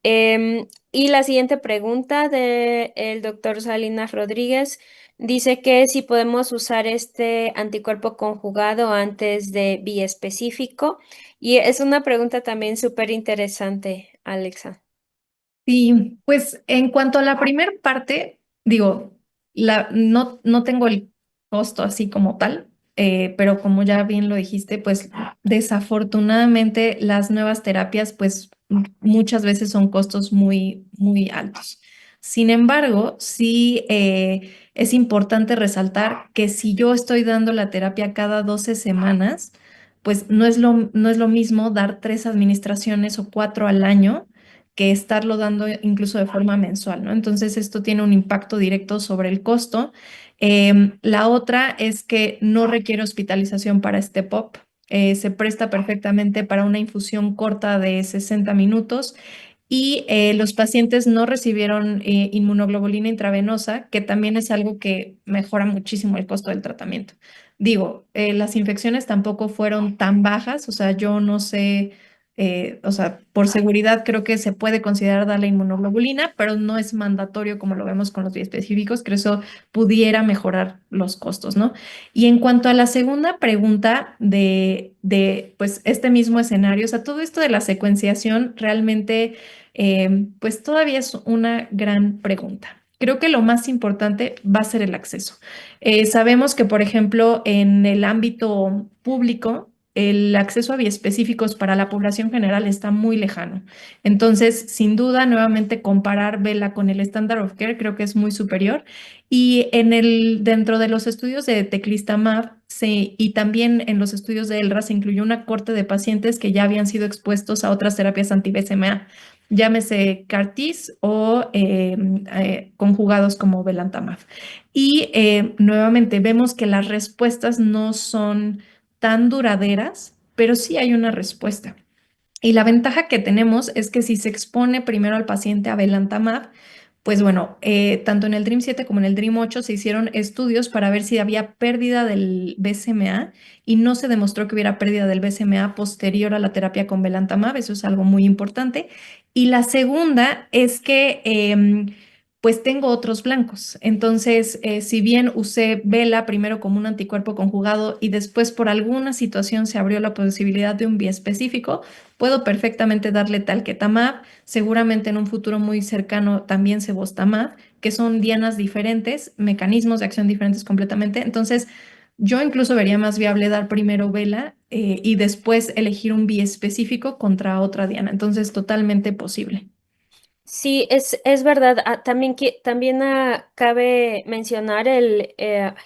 Y la siguiente pregunta del doctor Salinas Rodríguez dice que si podemos usar este anticuerpo conjugado antes de biespecífico. Y es una pregunta también súper interesante, Alexa. Sí, pues en cuanto a la primera parte, digo, no tengo el costo así como tal, pero como ya bien lo dijiste, pues desafortunadamente las nuevas terapias, pues muchas veces son costos muy, muy altos. Sin embargo, sí es importante resaltar que si yo estoy dando la terapia cada 12 semanas, pues no es lo mismo dar 3 administraciones o 4 al año que estarlo dando incluso de forma mensual, ¿no? Entonces, esto tiene un impacto directo sobre el costo. La otra es que no requiere hospitalización para este POP. Se presta perfectamente para una infusión corta de 60 minutos, y los pacientes no recibieron inmunoglobulina intravenosa, que también es algo que mejora muchísimo el costo del tratamiento. Digo, las infecciones tampoco fueron tan bajas, o sea, yo no sé, o sea, por seguridad creo que se puede considerar darle inmunoglobulina, pero no es mandatorio como lo vemos con los biespecíficos, que eso pudiera mejorar los costos, ¿no? Y en cuanto a la segunda pregunta pues este mismo escenario, o sea, todo esto de la secuenciación realmente, pues todavía es una gran pregunta. Creo que lo más importante va a ser el acceso. Sabemos que, por ejemplo, en el ámbito público, el acceso a biespecíficos para la población general está muy lejano. Entonces, sin duda, nuevamente comparar Vela con el Standard of Care creo que es muy superior. Y dentro de los estudios de teclistamab y también en los estudios de ELRA se incluyó una corte de pacientes que ya habían sido expuestos a otras terapias anti-BCMA, llámese CAR-Ts o conjugados como belantamab. Y nuevamente vemos que las respuestas no son tan duraderas, pero sí hay una respuesta. Y la ventaja que tenemos es que si se expone primero al paciente a belantamab, pues bueno, tanto en el DREAMM-7 como en el DREAMM-8 se hicieron estudios para ver si había pérdida del BCMA, y no se demostró que hubiera pérdida del BCMA posterior a la terapia con belantamab. Eso es algo muy importante. Y la segunda es que pues tengo otros blancos. Entonces, si bien usé Vela primero como un anticuerpo conjugado y después por alguna situación se abrió la posibilidad de un biespecífico, puedo perfectamente darle talquetamab, seguramente en un futuro muy cercano también cebostamab, que son dianas diferentes, mecanismos de acción diferentes completamente. Entonces, yo incluso vería más viable dar primero Vela y después elegir un biespecífico contra otra diana. Entonces, totalmente posible. Sí, es verdad. También, también cabe mencionar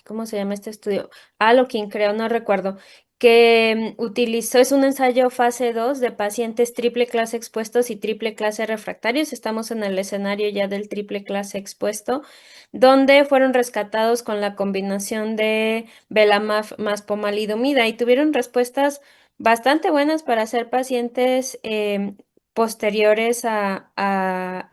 ¿cómo se llama este estudio? Alokin, creo, no recuerdo, que utilizó, es un ensayo fase 2 de pacientes triple clase expuestos y triple clase refractarios. Estamos en el escenario ya del triple clase expuesto, donde fueron rescatados con la combinación de belamaf más pomalidomida y tuvieron respuestas bastante buenas para ser pacientes posteriores a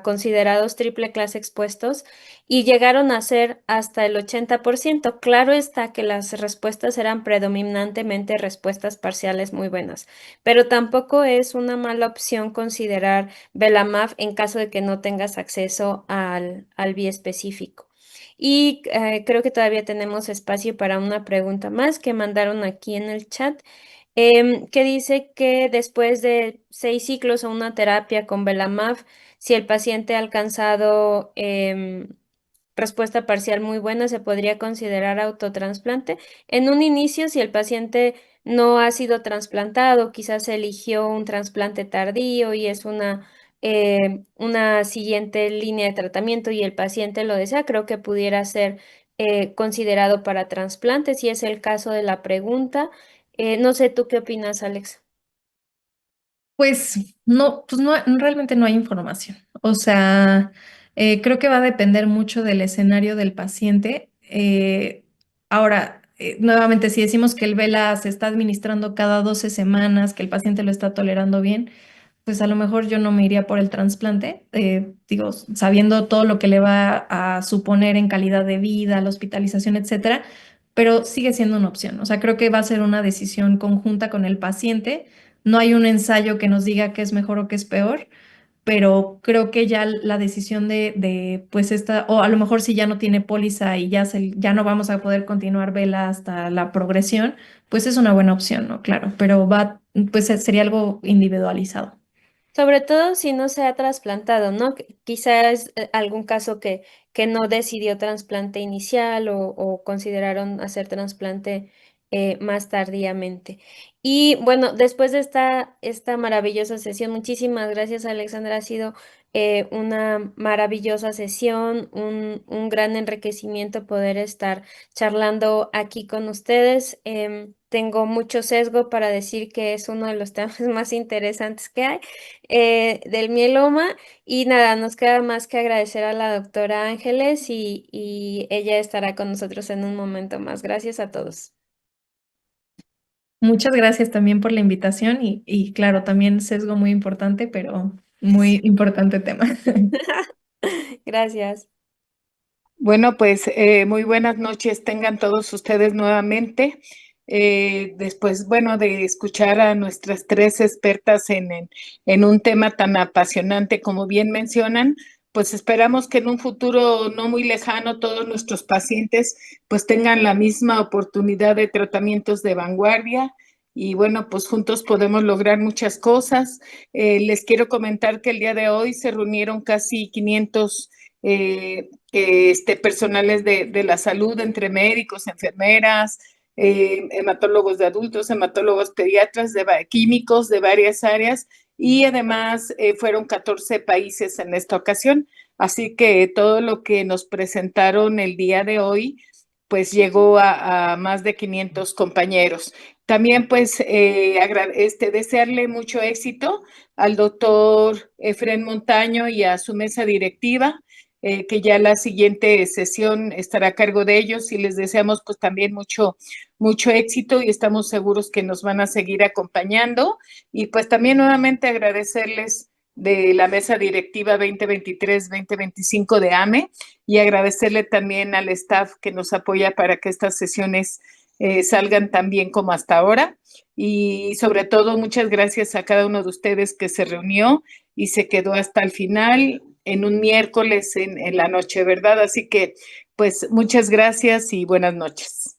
considerados triple clase expuestos y llegaron a ser hasta el 80%. Claro está que las respuestas eran predominantemente respuestas parciales muy buenas, pero tampoco es una mala opción considerar Belamaf en caso de que no tengas acceso al biespecífico. Y creo que todavía tenemos espacio para una pregunta más que mandaron aquí en el chat, que dice que después de 6 ciclos o una terapia con Belamaf, si el paciente ha alcanzado respuesta parcial muy buena, se podría considerar autotrasplante. En un inicio, si el paciente no ha sido trasplantado, quizás eligió un trasplante tardío y es una siguiente línea de tratamiento y el paciente lo desea, creo que pudiera ser considerado para trasplante, si es el caso de la pregunta. No sé, ¿tú qué opinas, Alex? Pues no, realmente no hay información. O sea, creo que va a depender mucho del escenario del paciente. Ahora, nuevamente, si decimos que el vela se está administrando cada 12 semanas, que el paciente lo está tolerando bien, pues a lo mejor yo no me iría por el trasplante, digo, sabiendo todo lo que le va a suponer en calidad de vida, la hospitalización, etcétera, pero sigue siendo una opción. O sea, creo que va a ser una decisión conjunta con el paciente. No hay un ensayo que nos diga qué es mejor o qué es peor, pero creo que ya la decisión pues esta, o a lo mejor si ya no tiene póliza y ya no vamos a poder continuar vela hasta la progresión, pues es una buena opción, ¿no? Claro, pero pues sería algo individualizado. Sobre todo si no se ha trasplantado, ¿no? Quizás algún caso que no decidió trasplante inicial o consideraron hacer trasplante más tardíamente. Y bueno, después de esta maravillosa sesión, muchísimas gracias, Alexandra. Ha sido una maravillosa sesión, un gran enriquecimiento poder estar charlando aquí con ustedes. Tengo mucho sesgo para decir que es uno de los temas más interesantes que hay del mieloma. Y nada, nos queda más que agradecer a la doctora Ángeles y ella estará con nosotros en un momento más. Gracias a todos. Muchas gracias también por la invitación y claro, también sesgo muy importante, pero muy importante tema. Gracias. Bueno, pues muy buenas noches tengan todos ustedes nuevamente. Después, bueno, de escuchar a nuestras tres expertas en un tema tan apasionante como bien mencionan, pues esperamos que en un futuro no muy lejano todos nuestros pacientes pues tengan la misma oportunidad de tratamientos de vanguardia y bueno, pues juntos podemos lograr muchas cosas. Les quiero comentar que el día de hoy se reunieron casi 500 personales de la salud, entre médicos, enfermeras, hematólogos de adultos, hematólogos pediatras, químicos de varias áreas y además fueron 14 países en esta ocasión. Así que todo lo que nos presentaron el día de hoy pues llegó a más de 500 compañeros. También pues desearle mucho éxito al doctor Efren Montaño y a su mesa directiva, que ya la siguiente sesión estará a cargo de ellos y les deseamos pues también mucho éxito y estamos seguros que nos van a seguir acompañando y pues también nuevamente agradecerles de la mesa directiva 2023-2025 de AME y agradecerle también al staff que nos apoya para que estas sesiones salgan tan bien como hasta ahora y sobre todo muchas gracias a cada uno de ustedes que se reunió y se quedó hasta el final en un miércoles en la noche, ¿verdad? Así que, pues, muchas gracias y buenas noches.